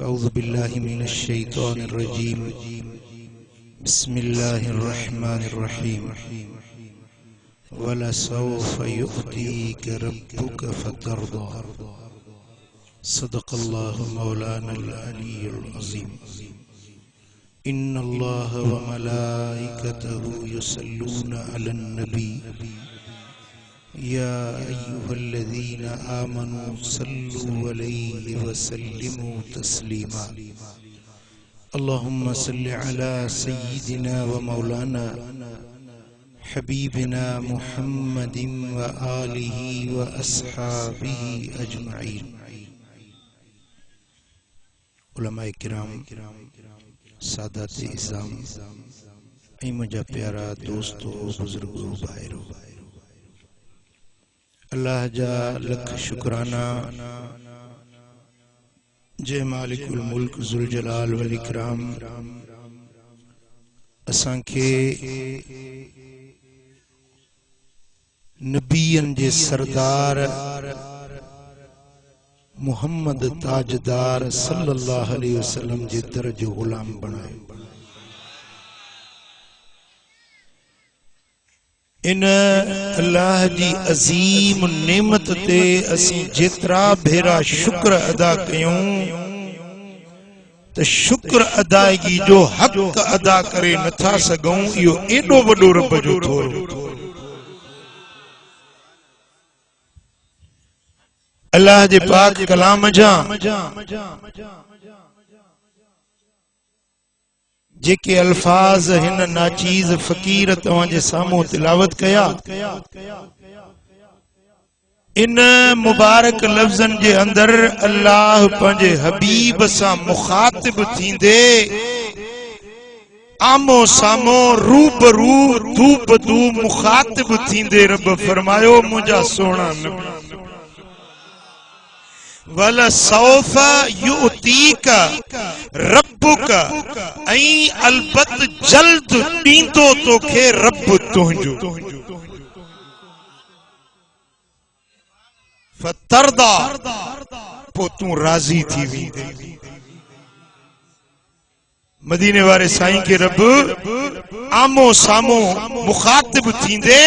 अऊज़ु बिल्लाहि मिनश शैतानिर रजीम। बिस्मिल्लाहिर रहमानिर रहीम। वलसौफ युअतीका रब्बुका फतरदा। सदक़ल्लाहु मौलानल अलियुल अज़ीम। इन्नल्लाह व मलाइकतहु युसल्लूना अलन नबी या अय्युहल्लज़ीना आमनू सल्लू अलैहि व सल्लिमू तस्लीमा। अल्लाहुम्मा सल्लि अला सय्यिदिना व मौलाना हबीबिना मुहम्मदिन व आलिहि व अस्हाबिहि अजमईन। उलमाए किराम, सादात इज़ाम, ऐं मुंहिंजा प्यारा दोस्तो, बुजुर्गो, भाइरो, अल्लाह जा लख शुक्राना जे मालिकुल मुल्क ज़ुल जलाल वल इकराम असांखे नबियन जे सरदार मुहम्मद ताजदार सल्लल्लाहु अलैहि वसल्लम जे दर जो गुलाम बनायो। इन अल्लाह जी अजीम नेमत ते असी जेतरा भेरा शुक्र अदा कयूं तो शुक्र अदायगी जो हक अदा करे नथा सगूं। इहो एडो वडो रब जो थोरो। अल्लाह जे पाक कलाम जा जेके अल्फाज हिन नाचीज फकीर तव्हांजे सामूं तिलावत कया, इन मुबारक लफ्ज़न जे अंदर अल्लाह पंहिंजे हबीब सां मुखातिब थींदे आमो सामो रूबरू दू बदू मुखातिब थींदे रब फरमायो, मुंहिंजा सोहणा नबी वलसौफ युअतीका रब्बुका, ऐं अलबत जल्द ॾींदो तोखे रब तुंहिंजो। फतरदा, पोइ तूं राज़ी थी वेंदे। मदीने वारे साईं के रब आमो सामो मुखातिब थींदे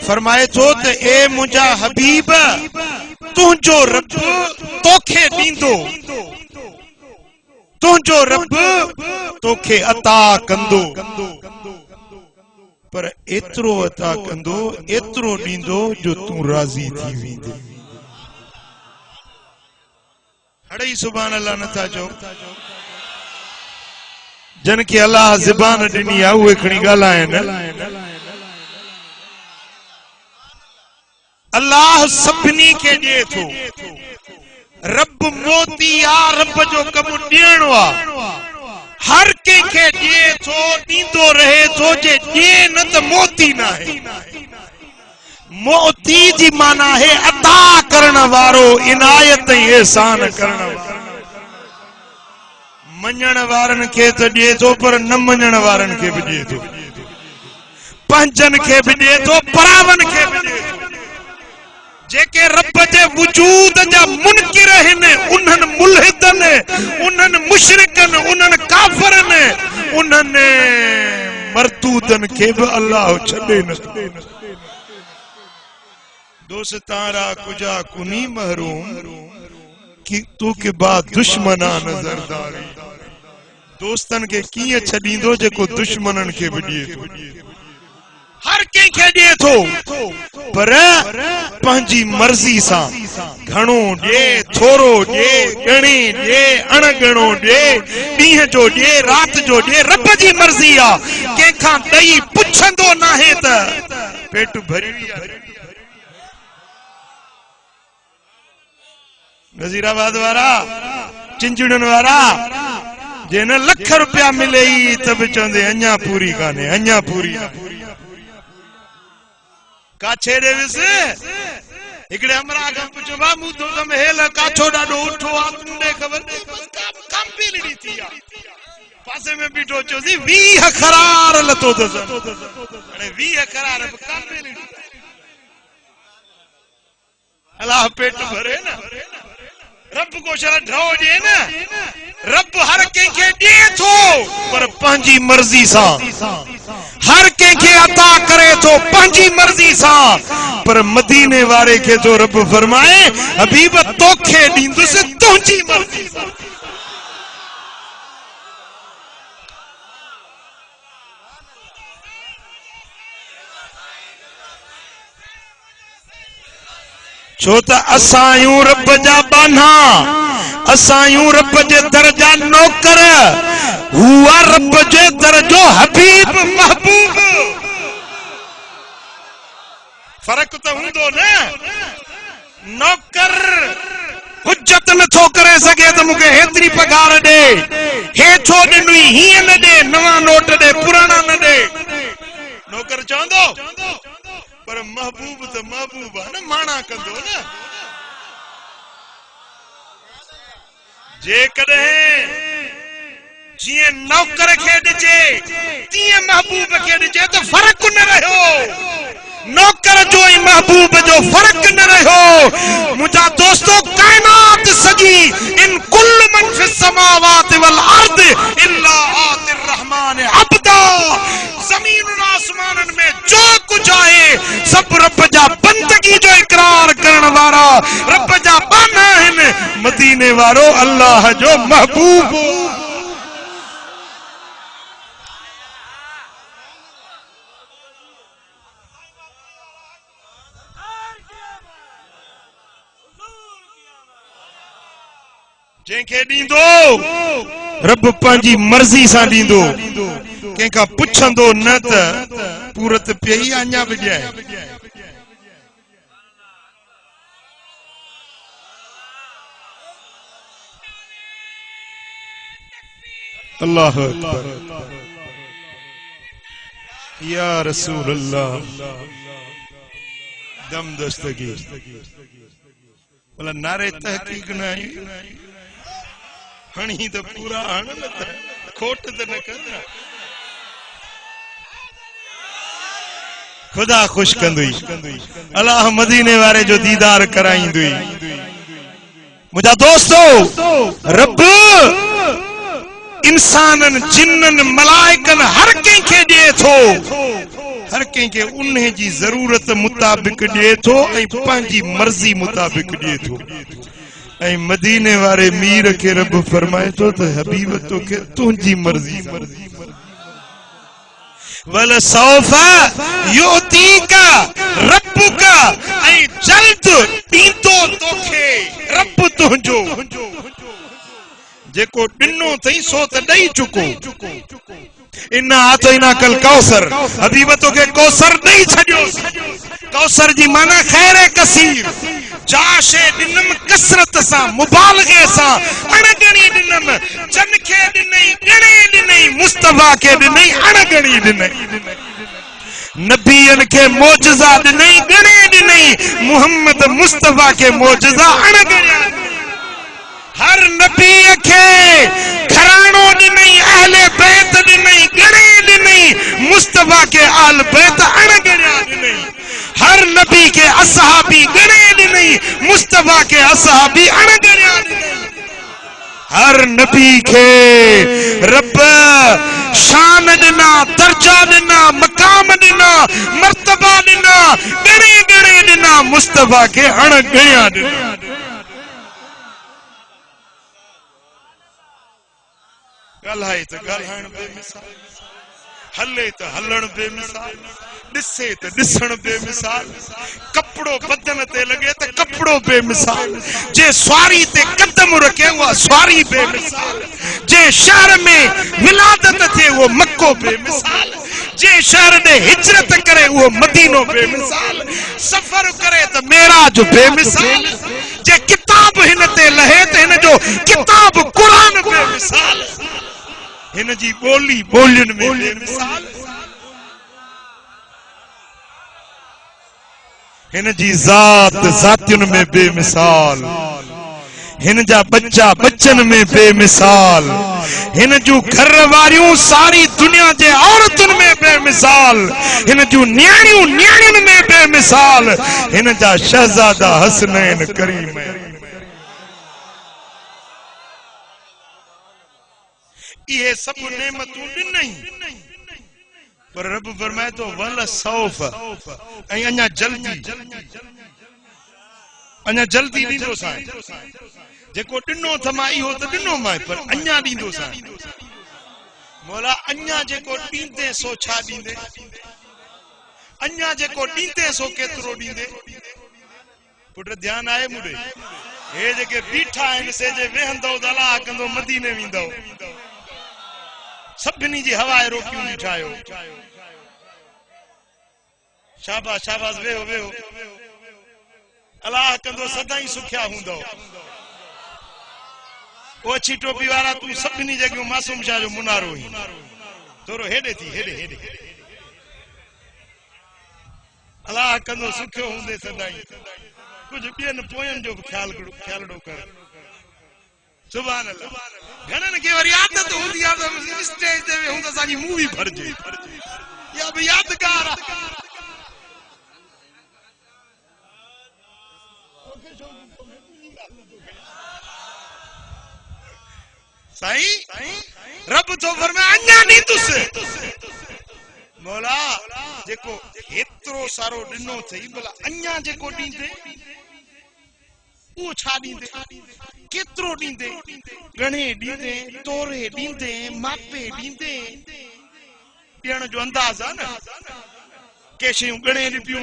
फरमाए थो त ए मुंहिंजा हबीब, तुंहिंजो रब तोखे ॾींदो, तुंहिंजो रब तोखे अता कंदो, पर एतिरो अता कंदो, एतिरो ॾींदो जो तूं राज़ी थी वेंदे। अड़ई सुभान अल्लाह नथा चओ? जन के अल्लाह ज़बान ॾिनी आहे उहे खणी ॻाल्हाइनि। अल्लाह सभिनी खे ॾिए थो। रब मोती आ, रब जो कम ॾियणो आ। हर कंहिंखे ॾिए थो, ॾींदो रहे थो। जे ॾिए न त मोती न आहे। मोती जी माना है अता करण वारो, इनायत ऐं एहसान करण वारो। मञण वारनि खे त ॾिए थो, पर न मञण वारनि खे बि ॾिए थो। पंहिंजनि खे बि ॾिए थो, परावनि खे बि ॾिए थो। जेके रब जे वजूद जा मुनकिर आहिनि, उन्हनि मुल्हिदनि, उन्हनि मुशरिकनि, उन्हनि काफ़िरनि, उन्हनि मरदूदनि खे बि अल्लाह छॾे न। दोस्तारा कुजा कुनी महरूम कि तू के बाद दुश्मना नजरदारी। दोस्तन के कीअं छॾींदो जेको दुश्मनन के भी ॾिए थो। हर कंहिंखे ॾिए थो, पर पंहिंजी मर्ज़ी सां। घणो ॾिए, थोरो ॾिए, ॻणे ॾिए, अणॻणो ॾिए, ॾींहं जो ॾिए, राति जो ॾिए, रब जी मर्ज़ी आहे। कंहिंखां ॾेई पुछंदो नाहे त पेट भरी आहे। वजीराबाद वारा, चिंजड़नि वारा, जे न लख रुपया मिले ई त बि चवंदे अञा पूरी कान्हे, अञा पूरी। काछे ॾे विस हिकिड़े अमरा खां पुछो, बा मूं तो तम हेल काछो ॾाढो उठो आहे, तूं ॾे ख़बर कम बि ॾिनी थी आहे। पासे में बीठो चयोसि 20 खरार लथो अथसि। हाणे 20 खरार बि कम बि ॾिनी। अलाह पेट भरे न। रब को छा ढो जे न रब हर कंहिंखे ॾिए थो पर पंहिंजी मर्ज़ी सां हर कंहिंखे अता करे थो पंहिंजी मर्ज़ी सां पर मदीने वारे खे तो रब फरमाए हबीब तोखे ॾींदुसि तुंहिंजी मर्ज़ी सां छो त असां रब जा बाना असां रब जे दर जा नौकर हुआ रब जे दर जो हबीब महबूब फर्क तो हूंदो न नौकर हुज्जत नथो करे सघे त मूंखे हेतिरी पगार ॾे हे छो ॾिनी हीअं न ॾे नवां नोट ॾे पुराणा न ॾे नौकर चवंदो पर महबूब तो महबूब है न माना कंदो न जे कॾहिं जिए नौकर खे ॾिजे तीअं महबूब खे ॾिजे तो फर्क न रहियो नौकर जो ऐं महबूब जो फर्क न रहियो मुंहिंजा दोस्तों कायनात सॼी इन कुल मन फि समावात वल अर्द इल्ला आतिर रहमान अब्दा ज़मीन आसमानन में जो कुछ आहे सब रब जा बंदगी जो इकरार करण वारा रब जा बाना आहिनि मदीने वारो अल्लाह जो महबूब जंहिंखे ॾींदो रब पंहिंजी मर्ज़ी सां ॾींदो कंहिंखां पुछंदो न त पूरत पई अञा बि ॾियाए अल्लाह अकबर या रसूल अल्लाह दम दस्तगी भला नारे तहकीक न आई हणी तो पूरा हण न खोट तो न कर खुदा खुश कंदुई अल्लाह मदीने वारे जो दीदार कराईंदुई मुझा दोस्तों रब इंसानन जिन्नन मलाइकन हर कंहिंखे ॾिए थो हर कंहिंखे उन जी ज़रूरत मुताबिक ॾिए थो ऐं पंहिंजी मर्ज़ी मुताबिक ॾिए थो ऐं मदीने वारे मीर के रब फरमाए तो हबीब तोखे तुंहिंजी मर्ज़ी वल सौफा युतीका रब्बुका ऐं जल्द ॾींदो तोखे रब तुंहिंजो जेको ॾिनो अथई सो त ॾेई चुको इन्ना आतैना कल कौसर हबीब तोखे कौसर ॾेई छॾियो कौसर जी माना खैर कसीर जाशे ॾिनम कसरत सां मुबालगे सां अणगणी ॾिनम जन खे ॾिनई ॻणे ॾिनई मुस्तफा खे ॾिनई अणगणी ॾिनई नबियन के मोजज़ा ॾिनई ॻणे ॾिनई मोहम्मद मुस्तफा के मोजज़ा अणगणिया हर नबी के घरानो ॾिनई अहले बैत ॾिनई ॻणे ॾिनई मुस्तफा के आल बैत अणगणिया ॾिनई हर नबी के असहाबी ॻणे ॾिनई मुस्तफा के असहाबी अणगणिया ॾिनई हर नबी के रब शान ॾिना दर्जा ॾिना मकाम ॾिना मर्तबा ॾिना ॻणे ॻणे ॾिना मुस्तफा के अणगणिया ॾिना ॻाल्हाए त ॻाल्हाइण बेमिसाल हले त हलण बेमिसाल ॾिसे त ॾिसण बेमिसाल कपड़ो बदन ते लगे त कपड़ो बेमिसाल जे स्वारी ते कदम रखे वो स्वारी बेमिसाल जे शहर में विलादत थे वो मक्को बेमिसाल जे शहर ने हिजरत करे वो मदीनो बेमिसाल सफर करे त मेराज बेमिसाल जे किताब हिन ते लहे त हिन जो किताब कुरान बेमिसाल हिन जी बोली बोलियन में बेमिसाल हिन जी जात जातियुन में बेमिसाल हिन जा बच्चा बच्चन में बेमिसाल हिन जू घर वारियूं सारी दुनिया जे औरतुन में बेमिसाल हिन जू न्याणियूं न्याणियुन में बेमिसाल हिन जा शहजादा हसनैन करीम ये सब नेमतूं ॾिनई पर रब फरमाए तो वल सौफ अञा जल्दी ॾींदो साईं जेको ॾिनो थमा इहो त ॾिनो मां पर अञा ॾींदो साईं मौला अञा जेको ॾींदे सो छा ॾींदे अञा जेको ॾींदे सो केतिरो ॾींदे पुट ध्यान आहे मुड़े हे जेके बीठा आहिनि से जे वेहंदो दला कंदो मदीने वेंदो सभिनी जी हवाए रोटियूं ठाहियो शाबाश शाबाश वेहो वेहो अलाह कंदो सदाई सुखिया हूंदो ओछी टोपी वारा तू सभिनी जॻहियूं मासूम शाह जो मुनारो ही थोरो हेॾे थी हेॾे अलाह कंदो सुखियो हूंदे सदाई कुछ ॿियनि पोयनि जो ख्यालड़ो कर सुभान अल्लाह घणनि खे वरी आदत हूंदी आहे त स्टेज ते वेहूं त असांजी मूवी भरजे या बि यादगार आहे साईं रब तो फरमाए अञा ॾींदुसि मौला जेको एतिरो सारो ॾिनो अथई भला अञा जेको ॾींदे उहो छा ॾींदे केतिरो ॾींदे घणे ॾींदे तोरे ॾींदे मापे ॾींदे ॾियण जो अंदाज़ आहे न के शयूं घणे ॾिबियूं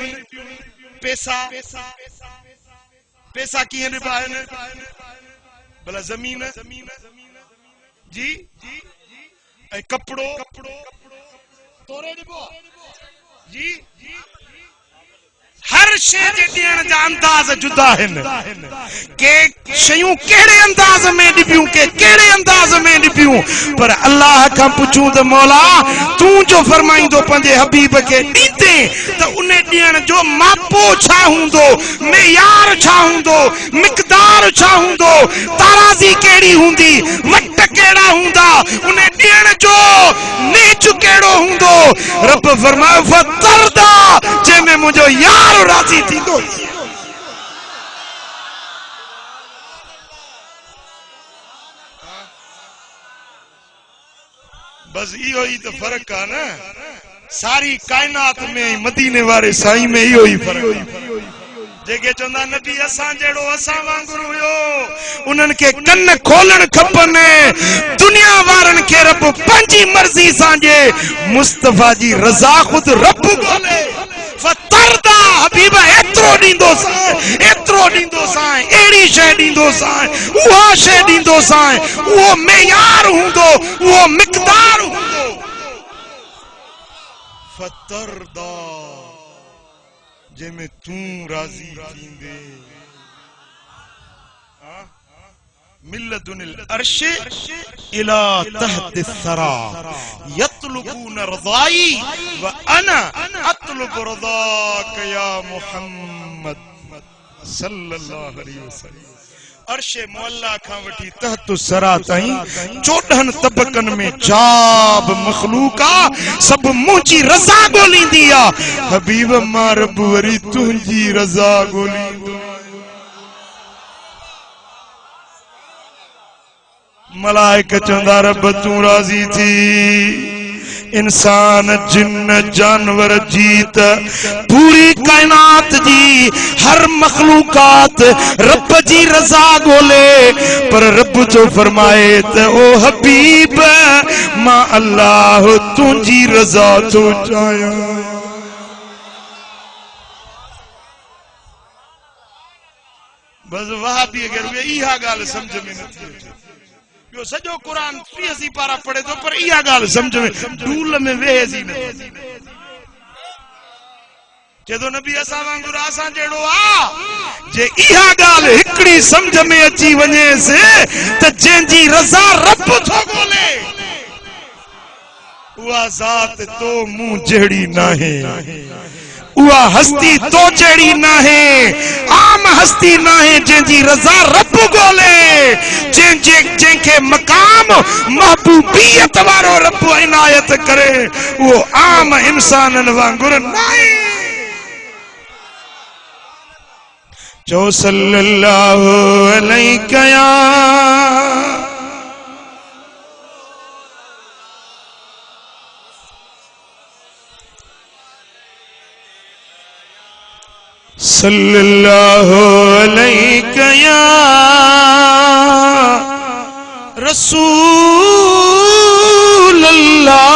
पैसा कीअं ॾिबा आहिनि भला ज़मीन जी ऐं कपिड़ो तोरे ॾिबो जी हर शइ जे ॾियण जा अंदाज़ जुदा आहिनि के शयूं कहिड़े अंदाज़ में ॾिबियूं के कहिड़े अंदाज़ में ॾिबियूं पर अल्लाह खां पुछूं त मौला तूं जो फरमाईंदो पंहिंजे हबीब खे ॾींदे त उन ॾियण जो मापो छा हूंदो मेयार छा हूंदो मिक़दार छा हूंदो ताराज़ी कहिड़ी हूंदी वट कहिड़ा हूंदा उन ॾियण जो नीच कहिड़ो हूंदो रब फरमायो फतरदा जंहिंमें मुंहिंजो यार राज़ी थींदो बस इहो ई त फर्क आहे न सारी कायनात में मदीने वारे साईं में इहो ई फर्क जेके चवंदा नबी असां जहिड़ो असां वांगुरु हुयो उन्हनि खे कन खोलण खपनि दुनिया वारनि खे रब पंहिंजी मर्ज़ी सां जे मुस्तफा जी रज़ा खुद रब ॻोल्हे फतरदा हबीब एतिरो ॾींदो सां अहिड़ी शइ ॾींदो सां उहा शइ ॾींदो सां उहो मेयार हूंदो उहो मिक़दार हूंदो फतरदा जंहिंमें तूं राज़ी थींदे मिल्लतुनिल अर्श इला तहत सरा यतलुबून रज़ाई व अना अतलुब रज़ाक या मुहम्मद सल्लल्लाहु अलैहि वसल्लम अर्श मुअल्ला खां वठी तहत सरा ताईं 14 तबकनि में जाब मखलूका सब मुंहिंजी रज़ा ॻोल्हींदी आहे हबीब मां रब वरी तुंहिंजी रज़ा ॻोल्हींदो मलाइक चवंदा रब तूं राज़ी थी इंसान जिन जानवर जीत पूरी कायनात जी हर मखलूकात रब जी रज़ा ॻोल्हे पर रब जो फरमाए त ओ हबीब मां अल्लाह तुंहिंजी रज़ा थो चाहियां बस वहाबी अगर इहा ॻाल्हि समझ में नथी अचे यो सॼो कुरान 83 पारा पढ़े तो पर इहा ॻाल्हि समझ में डूल में वेहसी न चेदो नबी असां वांगुरु असां जहिड़ो आ जे इहा ॻाल्हि हिकिड़ी समझ में अची वञेसि त जंहिंजी रज़ा रब थो ॻोल्हे उहा ज़ात तो मूं जहिड़ी नाहे उहा हस्ती तो जहिड़ी नाहे आम हस्ती नाहे जंहिंजी रज़ा रब ॻोल्हे जंहिंखे मक़ाम महबूबियत वारो रब इनायत करे उहो आम इंसाननि वांगुरु नाहे चो सल्लल्लाहु अलैहि सल्लल्लाहु अलैहि या रसूल अल्लाह।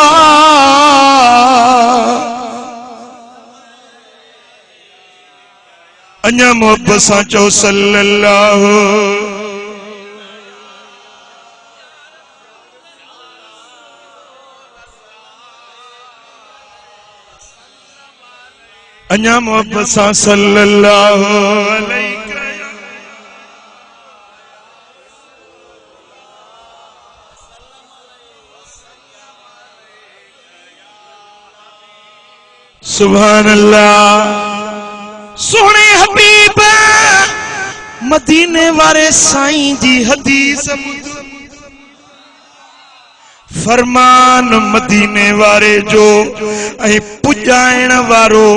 अञा मोहब्बत सां चओ सल्लल्लाहु। अञा मोहब्बत सां सल्लल्लाहु अलैहि। सुभान अल्लाह। सोने हबीब मदीने वारे साईं जी हदीस फरमान मदीने वारे जो ऐं पुजाइण वारो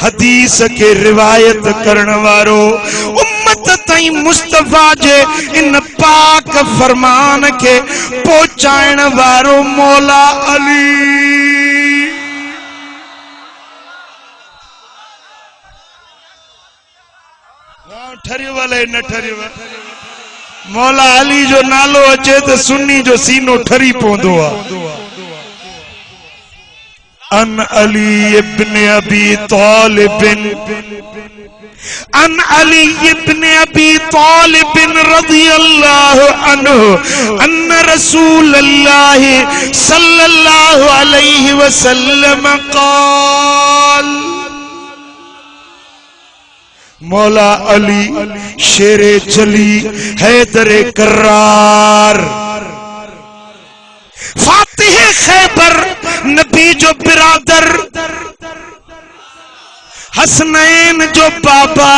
हदीस के रिवायत करण वारो उम्मत ताईं मुस्तफा जे इन पाक फरमान के पहुंचाइण वारो मौला अली। ठरियो वाले न ठरियो मौला अली जो नालो अचे तो सुन्नी जो सीनो ठरी पवंदो आहे। अन अली इब्न अबी तालिब अन अली इब्न अबी तालिब रज़ियल्लाहु अन्हु अन्न रसूल अल्लाह सल्लल्लाहु अलैहि वसल्लम क़ाल। मौला अली शेरे जली हैदरे करार फातिह खैबर नबी जो बिरादर हसनैन जो बाबा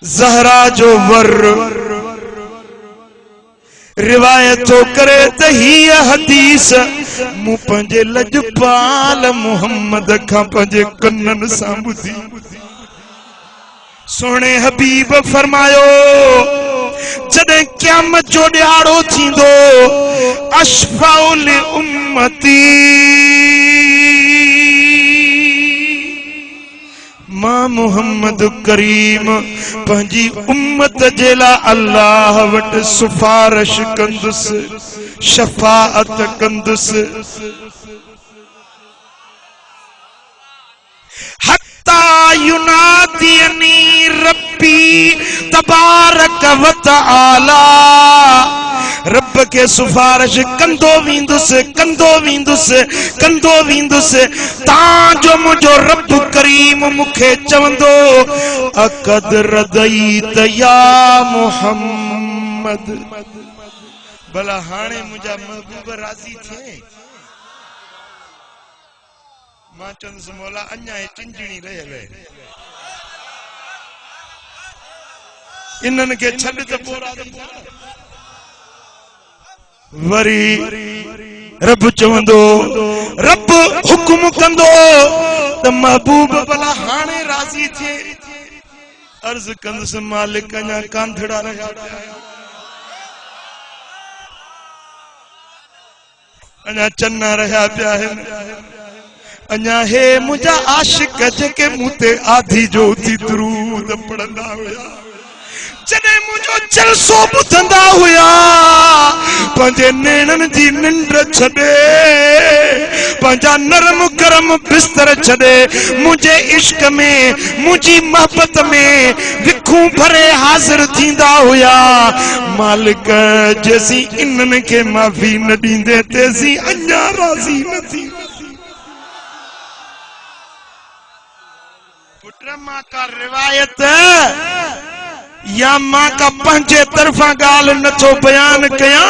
जहरा जो वर रिवायत करे त हीअ हदीस मूं पंहिंजे लजपाल मुहम्मद खां पंहिंजे कन्नन सां ॿुधी। सोने हबीब फरमायो जॾहिं क़यामत जो ॾियारो थींदो अशफाउल उम्मती मां मुहम्मद करीम पंहिंजी उम्मत जे लाइ अल्लाह वटि सिफारिश कंदुसि शफाअत कंदुसि। हत्ता युनादियनी रब्बी तबारक व तआला। रब के सिफारिश कंदो वींदुसि तां जो मुझो रब करीम मुखे चवंदो अकद रदईत या मुहम्मद। भला हाणे मुझा महबूब राज़ी थे। मां चंदुसि मौला अञा चिंजणी रहियल आहे इन्हनि खे छॾ त पोइ वरी रब चवंदो रब हुकुम कंदो त महबूब भला हाणे राज़ी थिए। अर्ज़ कंदुसि मालिक अञा कांधड़ा रहिया अञा चन्ना रहिया पिया आहिनि अञा हे मुंहिंजा आशिक जेके मूं ते आधी जो उथी दुरूद पढ़ंदा हुया जॾहिं मुंहिंजो जलसो ॿुधंदा हुया पंहिंजे नेणनि जी निंड छॾे पंहिंजा नरम गरम बिस्तर छॾे मुंहिंजे इश्क में मुंहिंजी मोहब्बत में विखूं भरे हाज़िर थींदा हुया। मालिक जेसीं इन्हनि खे माफ़ी न ॾींदे तेसीं अञा राज़ी न थी। पुट मां का रिवायत या मां का पंहिंजे तरफा गाल नथो बयान कया।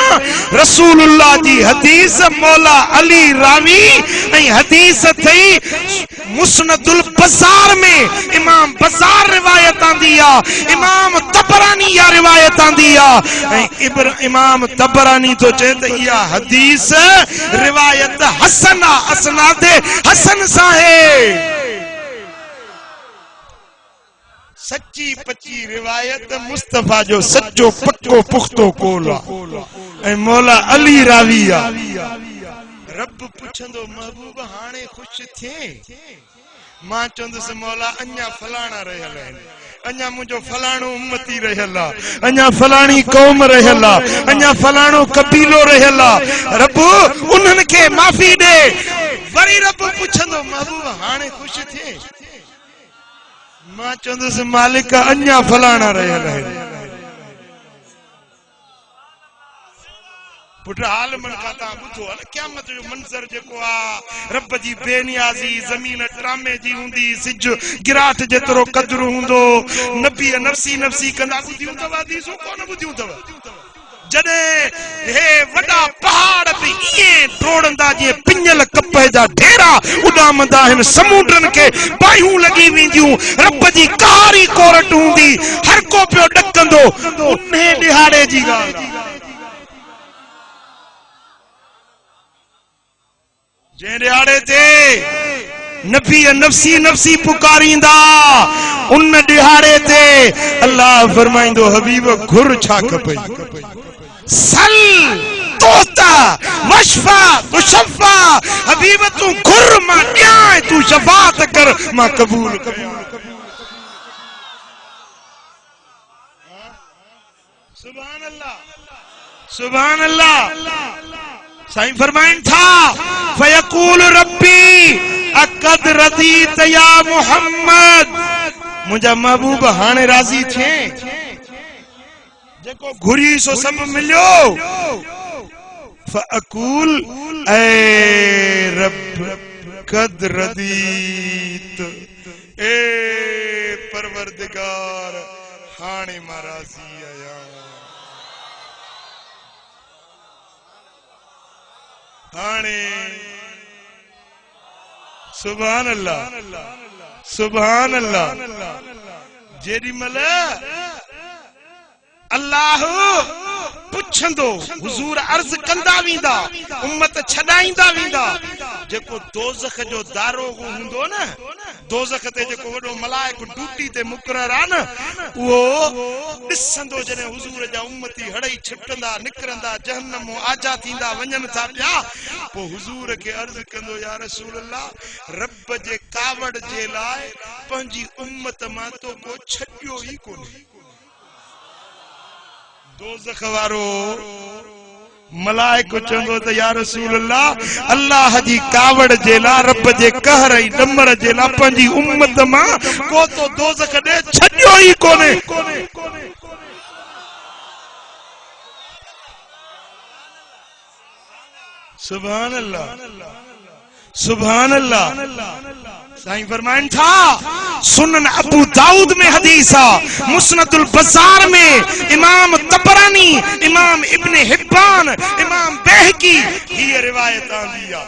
रसूलुल्लाह जी हदीस मौला अली रावी ऐं हदीस थई मुस्नदुल बज़ार में इमाम बज़ार रिवायत आंदी आ इमाम तबरानी या रिवायत आंदी आ ऐं इमाम तबरानी तो चए त इहा हदीस रिवायत हसन आ असनाद हसन सां है। सच्ची पची रिवायत मुस्तफा जो सच्चो पक्को पुख्तो कोला ऐं मौला अली रावी आ। रब पुछंदो महबूब हाणे खुश थिए मां चंदुसि मौला अञा फलाणा रहियल आहिनि, अञा मुंहिंजो फलाणो उम्मती रहियल आहे, अञा फलाणी क़ौम रहियल आहे, अञा फलाणो कबीलो रहियल आहे। रब उन्हनि खे माफ़ी ॾे। वरी रब पुछंदो महबूब हाणे ख़ुशि थिए? मां चवंदुसि मालिक अञा फलाणा रहियल आहिनि। पुट हाल मन का ता बुधो है क़यामत जो मंजर जेको आ रब जी बेनियाज़ी ज़मीन ट्रामे जी हुंदी, सिज गिराट जेतरो कदर हुंदो, नबी नफसी नफसी कंदा बुधियूं तव हदीसूं कोन बुधियूं तव। जडे हे वडा पहाड़ भी इए टोड़ंदा जे पिंजल कपह जा ढेरा उडामंदा हिन, समुंडन के बायूं लगी वेंदियूं, रब जी कारी कोरट हुंदी, हर को पियो डकंदो उन्हे दिहाड़े जी गाल। जे दिहाड़े ते नबी नफसी नफसी पुकारींदा, उन दिहाड़े ते अल्लाह फरमाइंदो हबीब घुर छा खपई, सल तोता मशफा तुशफा, हबीब तू घुर मां न्याय, तू शफात कर मां कबूल कर। सुभान अल्लाह सुभान अल्लाह। साईं फरमाइन था फयकूल रब्बी अकद रदीत या मोहम्मद, मुझा महबूब हाणे राजी थे, जेको घुरी सो सब मिलियो। फअकूल ए रब कद रदीत, ए परवरदिगार हाणे मां राजी आया। हाणे सुभान अल्लाह सुभान अल्लाह। जेडी मल अल्लाह पुछंदो हुजूर अर्ज कंदा वींदा, उम्मत छडाईंदा वींदा, जेको दोज़ख जो दारोगो हुंदो न, दोज़ख ते जेको वडो मलाइक ड्यूटी ते मुकरर आ न, वो दिसंदो जने हुजूर जा उम्मती हड़ई छिटंदा निकरंदा जहन्नम आजा थींदा वञन था पिया, पो हुजूर के अर्ज कंदो या रसूल अल्लाह, रब जे कावड़ जे लाए पंजी उम्मत मां तो को छडियो ही कोने। दोज़ख वारो मलाइक चंदो त या रसूल अल्लाह, अल्लाह जी कावड़ जे ला रब जे कहर ई डमर जे ला पंजी उम्मत मां को तो दोज़ख दे छडियो ही कोने। सुभान अल्लाह सुभान अल्लाह। साईं फरमाइन था सुनन अबू दाऊद में हदीस आ, मुस्नदुल बज़ार में इमाम तबरानी, इमाम इब्ने हिब्बान, इमाम बैहकी ये रिवायत आंदी आ।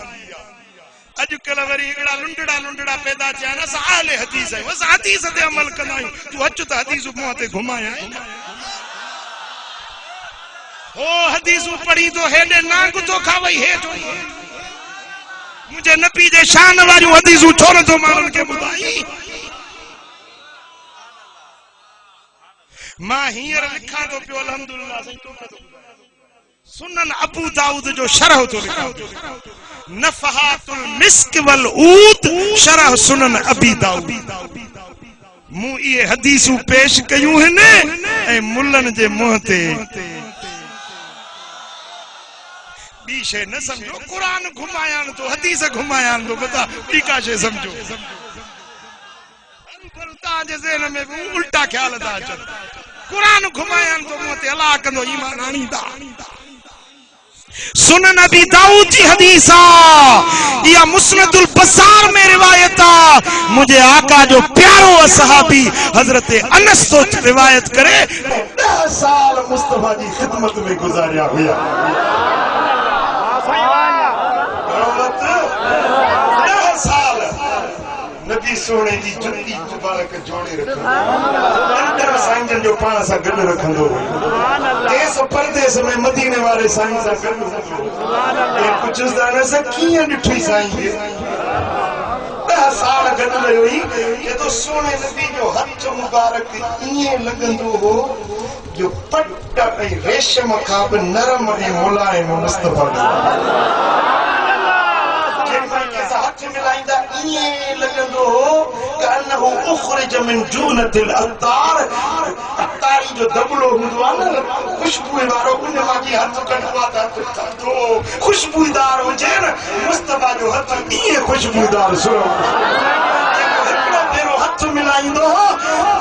अजकल वरी एड़ा लुंडड़ा लुंडड़ा पैदा थिया न, असां अहले हदीस आहियूं, असां हदीस ते अमल कंदा आहियूं। तू अच त हदीस मुंह ते घुमाया हो, हदीसूं पढ़ी तो हेडे नांग तो खावई हेठ मुझे नबी दे शान वारियूं हदीसूं छो न तो मानन के बुधाई। मां हींअर लिखा तो पियो अल्हम्दुलिल्लाह साईं तोखे तो सुनन अबू दाऊद जो शरह तो लिखा, नफहातुल मिस्क वल ऊद शरह सुनन अबी दाऊद। मूं ये हदीसूं पेश कयूं हिन ऐं मुल्लन जे मुंह ते बी शे न समझो, कुरान घुमायान तो हदीस घुमायान तो बता बी का शे समझो। पर ताजे ज़हन में भी उल्टा ख्याल था अचन, कुरान घुमायान तो मुंह ते अल्लाह कंदो ईमान आणींदा। सुनन अबी दाऊद जी हदीस आ, या मुस्नदुल बज़ार में रिवायत आ। मुझे आका जो प्यारो असहाबी हजरत अनस तो रिवायत करे 10 साल मुस्तफा जी खिदमत में गुजारिया हुआ। 10 साल नबी सोने जी जुत्ती मुबारक जोड़े रखंदो, अंदर साईं जो पाण सां गॾु रखंदो, देश परदेस में मदीने वाले साईं सां गॾु हूंदो। ये पुछंदा न स कीअं ॾिठी साईं खे, 10 साल गॾु रहियो ई, ये तो सोने नबी जो हथ मुबारक ईअं लॻंदो हो जो पट ऐं रेशम खां बि नरम ऐं मुलायम मुस्तफा हथ मिलाईंदा ये लगंदो कानहु उखरिज मिन जूनतिल अत्तार अत्तारी जो दबलो हुंदो आहे न खुशबू वारो उन माजी हथ कढवा था तो खुशबूदार हुजे न मुस्तफा जो हथ ये खुशबूदार सुनो मेरो हथ मिलाइंदो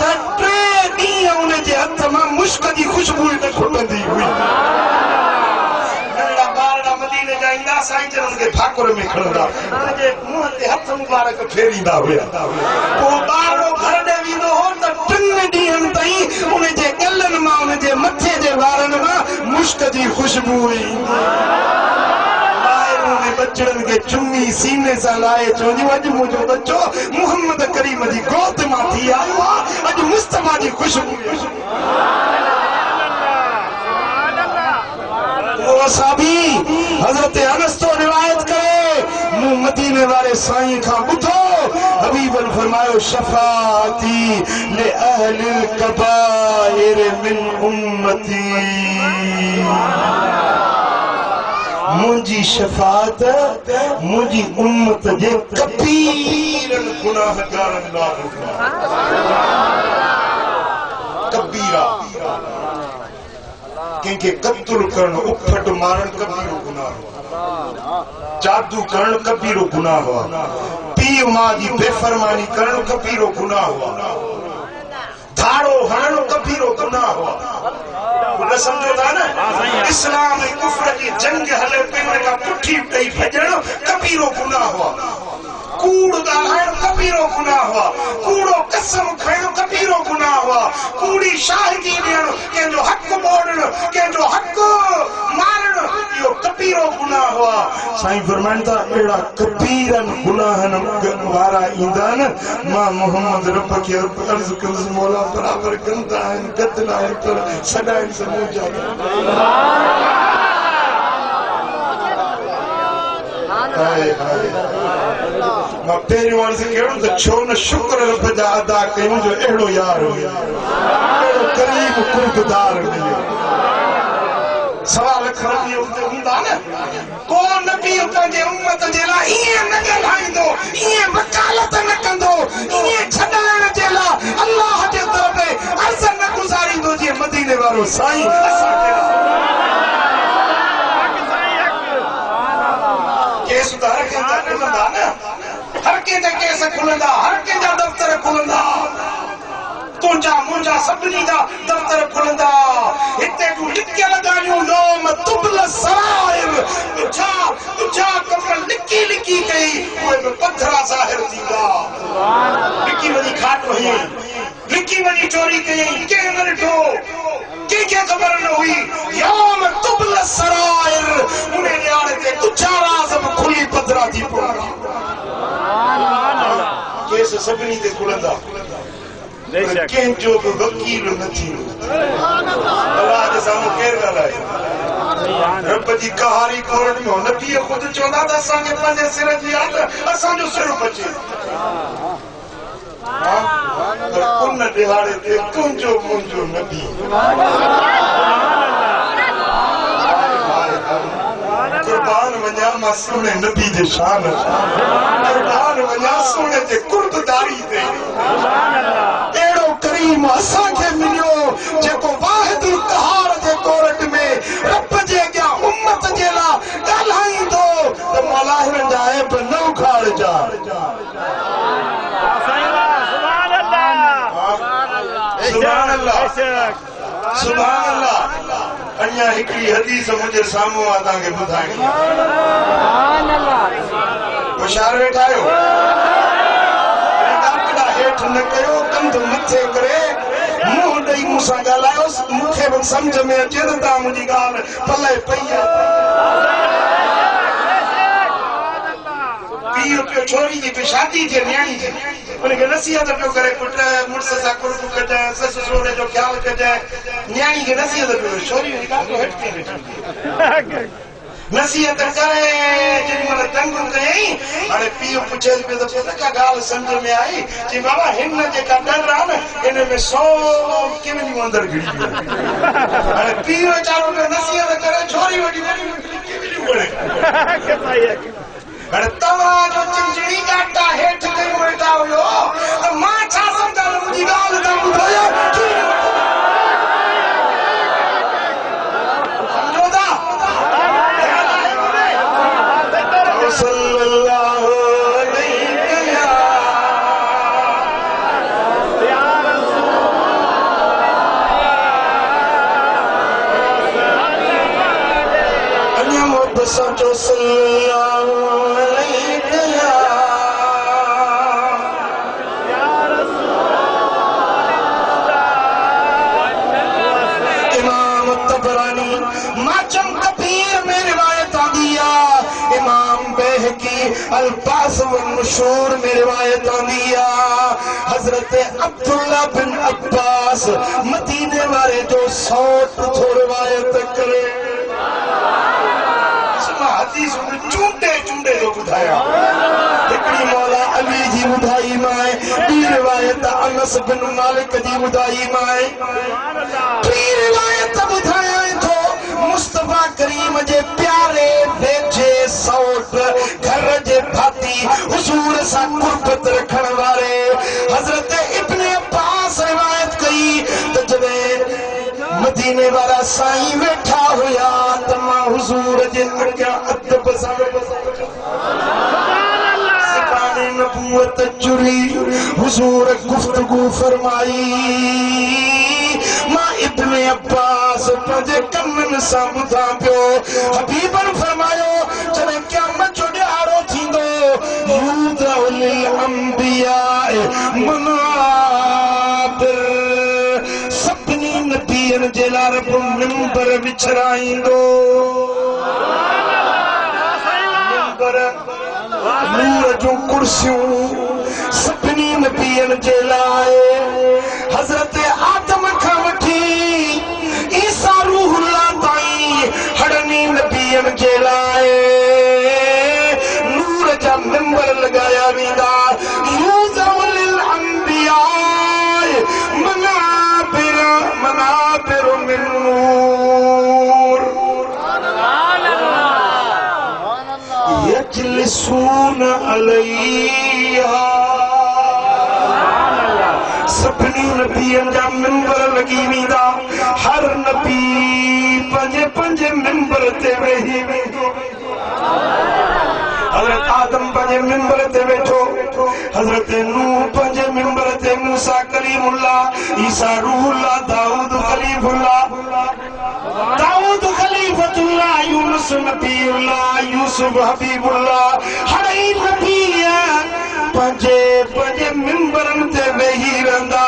त टे दी उन जे हथ में मुश्क दी खुशबू न खुटंदी हुई मदीने जाइंदा साईं जन के ठाकुर में खड़ंदा उनजे मुंह ते हथ मुबारक फेरींदा हुआ को बारो घर दे विंदो हो त टिन ॾींहंनि ताईं उनजे गलन मां उनजे मथे जे वारनि मां मुश्क जी खुशबू हुई बच्चन के चुम्मी सीने से लाए चोजी अज मुझो बच्चो मोहम्मद करीम जी गोद मां थी आयो अज मुस्तफा जी खुशबू वो साबी हजरत अनस तो रिवायत करे मुंह मदीने वाले साईं का बुधो हबीबन फरमायो शफाती ले अहलिल कबाइर मिन उम्मती मुझी शफात मुझी उम्मत जे कबीरन गुनाहगारन लाभ कबीरा के कत्ल करण उफट मारण कबीरो गुनाह जादू करण कबीरो गुनाह हुआ पीउ मां जी बेफरमानी करण कबीरो गुनाह हुआ धाड़ो हरण कबीरो गुनाह हुआ न समझो था ना इस्लाम ऐं कुफ्र जी जंग हले पे का पुठी ॾेई भॼण कबीरो गुनाह हुआ कूड़ ॻाल्हाइण कबीरो गुनाह हुआ कूड़ो कसम खणण कबीरो गुनाह हुआ कूड़ी शाहिदी ॾियण कंहिंजो हक़ ॿोड़ण कंहिंजो हक़ मारण इहो कबीरो गुनाह हुआ साईं फरमाइनि था अहिड़ा कबीरन गुनाहनि वारा ईंदा न मां मोहम्मद रब खे अर्ज़ु कंदुसि मौला बराबरि कंदा आहिनि गदल आहिनि पर सॾाइनि से मुंहुं जा मां पहिरियों वारे से कहिड़ो त छो न शुक्र रब जा अदा कयूं जो अहिड़ो यार हुयो अहिड़ो करीब कुर्बदार हुयो सवा लख रबी उते हूंदा न को नबी पंहिंजे उम्मत जे लाइ ईअं न ॻाल्हाईंदो ईअं वकालत न कंदो ईअं छॾाइण जे लाइ अलाह जे तरफ़ अर्ज़ न गुज़ारींदो जीअं मदीने वारो साईं असांखे केस त हर कंहिंजा खुलंदा न हर कंहिंजा केस खुलंदा हर कंहिंजा दफ़्तर खुलंदा तुंहिंजा मुंहिंजा सभिनी जा दफ़्तर खुलंदा हिते तूं लिकियल ॻाल्हियूं नोम तुबल सराइर तुझा कम लिकी लिकी कई उहे बि पथरा ज़ाहिर थींदा लिकी वञी खाट वई लिकी वञी चोरी कई कंहिं न ॾिठो कंहिंखे ख़बर न हुई यौम तुबल सराइर उन ॼाण ते तुझा राज़ बि खुली पथरा थी पवंदा केस सभिनी ते खुलंदा कंहिंजो बि वकील न थींदो अलाह जे साम्हूं केरु ॻाल्हाए रब जी कहारी कोर्ट में नबी ख़ुदि चवंदा त असांखे पंहिंजे सिर जी यादि असांजो सिर बचे पर उन ॾिहाड़े ते तुंहिंजो मुंहिंजो नबी कुर्बान वञा मां सुहिणे नबी जे शान कुर्बान वञा सुहिणे जे कुर्बदारी ते अहिड़ो करीम असांखे मिलियो जेको वाहिदुल क़हार जे कोर्ट में रब जे अॻियां उम्मत जे लाइ ॻाल्हाईंदो त मौला हिन जा ऐब न उखाड़जा सुभान अल्लाह सुभान अल्लाह अञा हिकिड़ी हदीस मुंहिंजे साम्हूं आहे तव्हांखे ॿुधाइणी होशियार वेठा आहियो ॾाकड़ा हेठि न कयो कंध मथे करे मुंहुं ॾेई मूंसां ॻाल्हायो मूंखे बि सम्झ में अचे त तव्हां मुंहिंजी ॻाल्हि पले पई आहे पीउ पियो छोरी जी पे शादी थे न्याणी जी उनके नसीहत पियो करे पुट मुड़स सां कुर्ब कजाए सस सहुरे जो ख्याल कजाए न्याणी के नसीहत पियो छोरी ॾाढो हेठि थी वेठी नसीहत करे जेॾी महिल तंग कयई हाणे पीउ पुछे पियो त पुट का ॻाल्हि सम्झ में आई चई बाबा हिन जेका डर आहे न हिन में 100 किवनियूं अंदरि घिड़ी वियूं हाणे पीउ वीचारो नसीहत करे छोरी वठी किवनियूं घणे पर तव्हां जो चिंचड़ी गाटा हेठ कई वेठा हुयो त मां छा समझा मुंहिंजी ॻाल्हि त ॿुधायो समझो था सल्लल्लाहु अलैहि अञा मोहब्बत सचो सल्लल्लाहु अल्फाज मशहूर में रिवायत आंदी हजरत अब्दुल्ला बिन अब्बास मदीने वाले जो सौट थो रिवायत करे हदीस चूंडे चूंडे जो बुधाया हिकड़ी मौला अली जी बुधाई माए बी रिवायत अनस बिन मालिक जी बुधाई माए बी रिवायत बुधाया तो मुस्तफा करीम जे प्यारे वेझे सौट घर जे भाती हुजूर सा कुर्बत रखण वाले हजरत इब्ने अब्बास रिवायत कई त जबे मदीने वाला साईं वेठा हुया त मां हुजूर जे अॻियां अदब सां सिपाही नबूवत जुरी हुजूर गुफ्तगू फरमाई मां इब्ने अब्बास पंहिंजे कमनि सां ॿुधां पियो हबीबन फरमायो जॾहिं क़यामत जो ॾियारो थींदो यूदअ लिल अंबिया मनाबिर सभिनी नबियनि जे लाइ रब मिंबर विछराईंदो मिंबर नूर जूं कुर्सियूं सभिनी नबियनि जे लाइ हज़रत आदम खां वठी ईसा रूहुल्लाह ताईं हड़नी नबियनि जे लाइ नूर जा मिंबर लगाया वेंदा यूज़अ लिल अंबिया मनाबिर मिन नूर यजलिसून अलैहा सभिनी नबियनि जा मिंबर लगी वेंदा हर नबी पंहिंजे पंहिंजे मिंबर ते वेही वेंदो हज़रत आदम पंहिंजे मिंबर ते वेठो हज़रत नूह पंहिंजे मिंबर ते मूसा कलीमुल्लाह ईसा रूहुल्लाह दाऊद खलीफतुल्लाह यूनुस नबीउल्लाह यूसुफ हबीबुल्लाह हर नबी पंहिंजे पंहिंजे मिंबरनि ते वेही रहंदा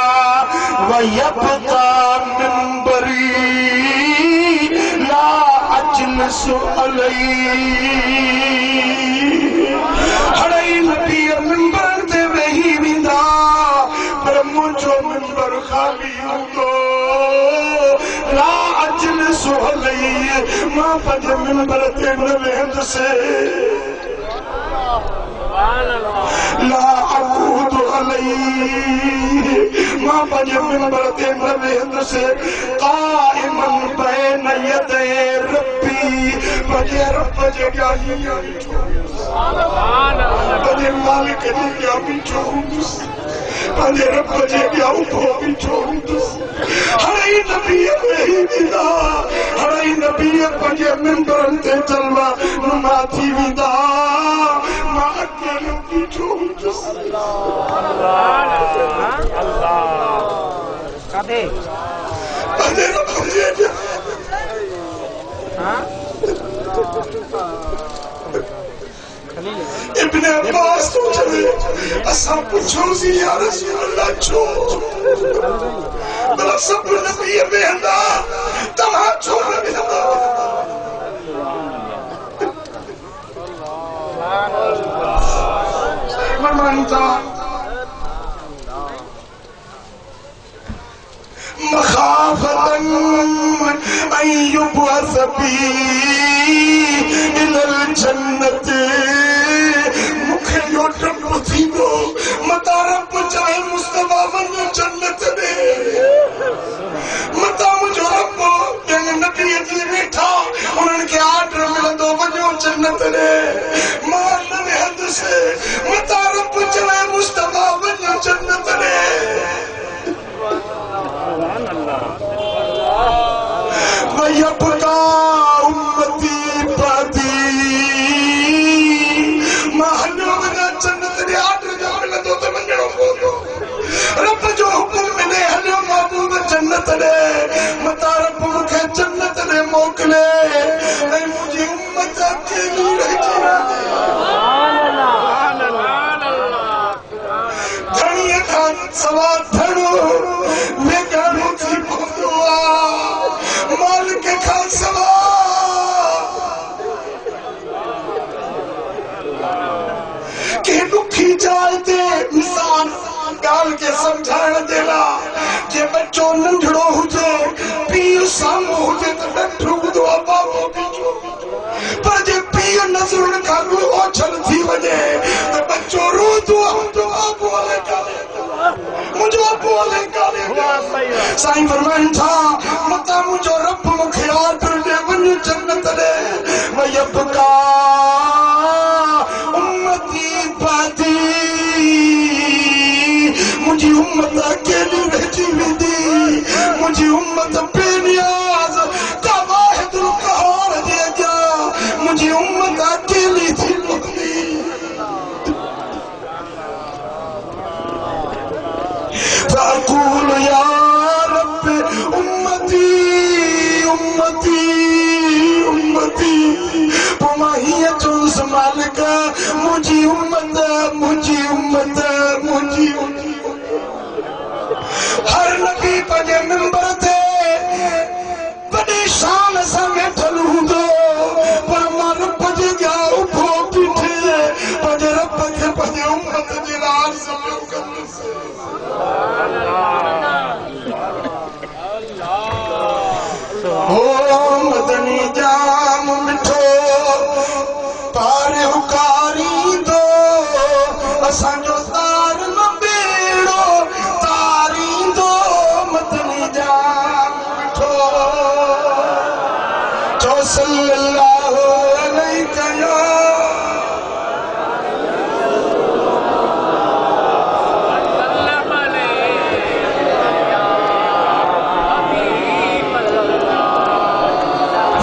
वयबका मिंबरी ला अजलिसु अलैहि हर नबी मिंबरनि ते वेही वेंदा पर मुंहिंजो मिंबर ख़ाली हूंदो ला अजलिसु अलैहि मां पंहिंजे मिंबर ते न वेहंदुसि ला अकूद अलैहि मां पंहिंजे मिंबर ते न वेहंदुसि क़ाइमन बैन यदै रब्बी पंहिंजे रब जे अॻियां पंहिंजे मालिक जे अॻियां बीठो हूंदुसि पंहिंजे रब जे अॻियां उभो बीठो हूंदुसि हर नबी वेही वेंदा हर नबी पंहिंजे मिंबरनि ते जलवा नुमा थी वेंदा मां अकेलो बीठो हूंदुसि पंहिंजे रब जे अॻियां इब्ने अब्बास तो चले असां पुछोसीं या रसूल अल्लाह छो भला सब नबी वेंदा तव्हां छो न वेंदा मरमानता मखाफतन अन युबअस बी इलल जन्नत मुखे यो डप थींदो मता रब चाहे मुस्तफा वञो जन्नत में मता मुंहिंजो रब ॿियनि नबीअ जी वेठा उन्हनि खे आर्डर मिलंदो वञो जन्नत में मां न मता रब चवे मुस्तफा वञो जन्नत ॾे वयबका उम्मती बादी महलो वञा जन्नत ॾे आर्डर जो मिलंदो त वञणो पवंदो रब जो हुकुम मिले हलियो महबूब जन्नत ॾे मता रब मूंखे जन्नत ॾे मोकिले ऐं मुंहिंजी उम्मत अकेली रहिजी घणीअ खां सवा धणो वेगाणो थी पवंदो आहे मालिक खां सवा के ॾुखी जाइ ते मिसाल ॻाल्हि खे सम्झाइण जे लाइ जे बच्चो नंढड़ो हुजे पीउ साम्हूं हुजे त ॾंढ ॿुधो आहे बाबो बीठो पर जे पीउ नज़रुनि खां ओछल थी वञे त बच्चो रोंदो आहे मुंहिंजो बाबो हले काने मुंहिंजो बाबो हले काने साईं फरमाइनि था मता मुंहिंजो रब मूंखे आर्डर ॾे वञ जन्नत ॾे वयबका उम्मती बादी मुझी उम्मत अकेली रहिजी वेंदी मुझी उम्मत बेनियाज़ का वाहिदुल क़हार जे अॻियां मुझी उम्मत अकेली थी पवंदी फ़अक़ूल या रब उम्मती उम्मती उम्मती पोइ मां हीअं चवंदुसि मालिक मुंहिंजी उम्मत मुंहिंजी उम्मत मुंहिंजी हर नबी पंहिंजे मिंबर ते वॾी शान सां वेठल हूंदो पर मां रब जे अॻियां उभो बीठे पंहिंजे रब खे पंहिंजे उम्मत जे लाइ अर्ज़ पियो कंदुसि हो मदनी जाम मिठो पारे हुकारींदो असांजो तार न बेड़ो तारींदो मदनी जाम मिठो चो सल्लल्लाहु अलैहि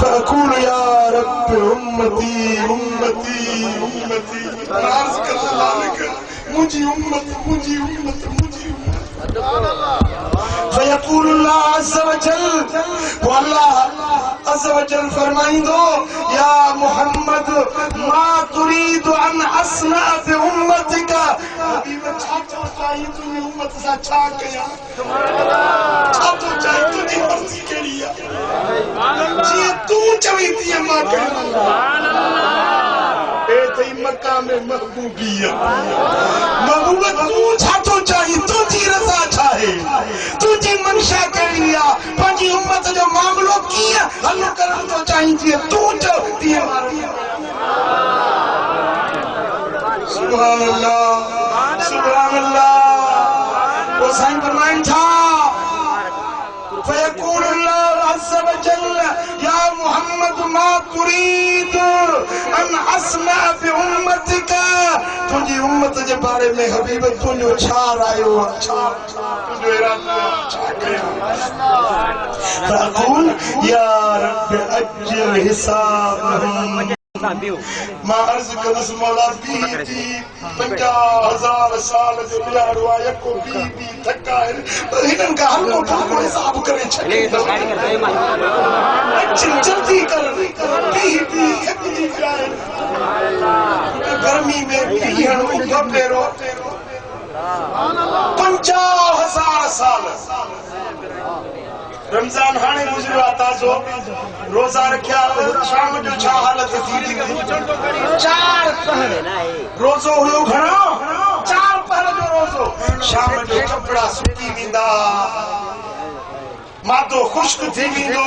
फ़अक़ूल या रब उम्मती उम्मती उम्मती अर्ज़ कर मालिक मुझी उम्मत मुझी उम्मत मुझी फ़यक़ूल अल्लाह अज़्ज़ व जल वो अल्लाह अज़्ज़ व जल फरमाइंदो या मोहम्मद मा तुरीदु अन अस्ना बि उम्मतिका हबीब छा थो चाही तुंहिंजी उम्मत सां छा कयां छा थो चाही तुंहिंजी मर्ज़ी कहिड़ी आहे जीअं तूं चवी तीअं मां कयां मकाम महबूबिया महबूब तूं छा थो चाही तुंहिंजी रज़ा छा आहे तुंहिंजी मंशा कहिड़ी आहे पंहिंजी उम्मत जो मामिलो कीअं हल करण थो चाहीं जीअं तूं चओ तीअं सुभान अल्लाह सुभान अल्लाह वो साईं फरमाइनि था फ़यक़ूल अल्लाह अज़्ज़ व जल या मोहम्मद मा तुरीद अन अस्मा बि उम्मतिका तुंहिंजी उम्मत जे बारे में हबीब तुंहिंजो छा रायो छा तुंहिंजो इरादो छा कयां फ़अक़ूल या रब अज्जिल हिसाबहम मां अर्ज़ कंदुसि मौला बी 50,000 साल जो ॾियारो आहे यको बी थका आहिनि पर हिननि खां हल्को फुल्को हिसाब करे छॾे जल्दी कर बी थकिजी पिया आहिनि गर्मी में पीअण खपेरो 50,000 साल रमज़ान हाणे गुज़रियो आहे ताज़ो रोज़ा रखिया शाम जो छा हालत थी 4 पहर रोज़ो हुयो घणो 4 पहर जो रोज़ो शाम जो कपड़ा सुकी वेंदा मादो खुश्क थी वेंदो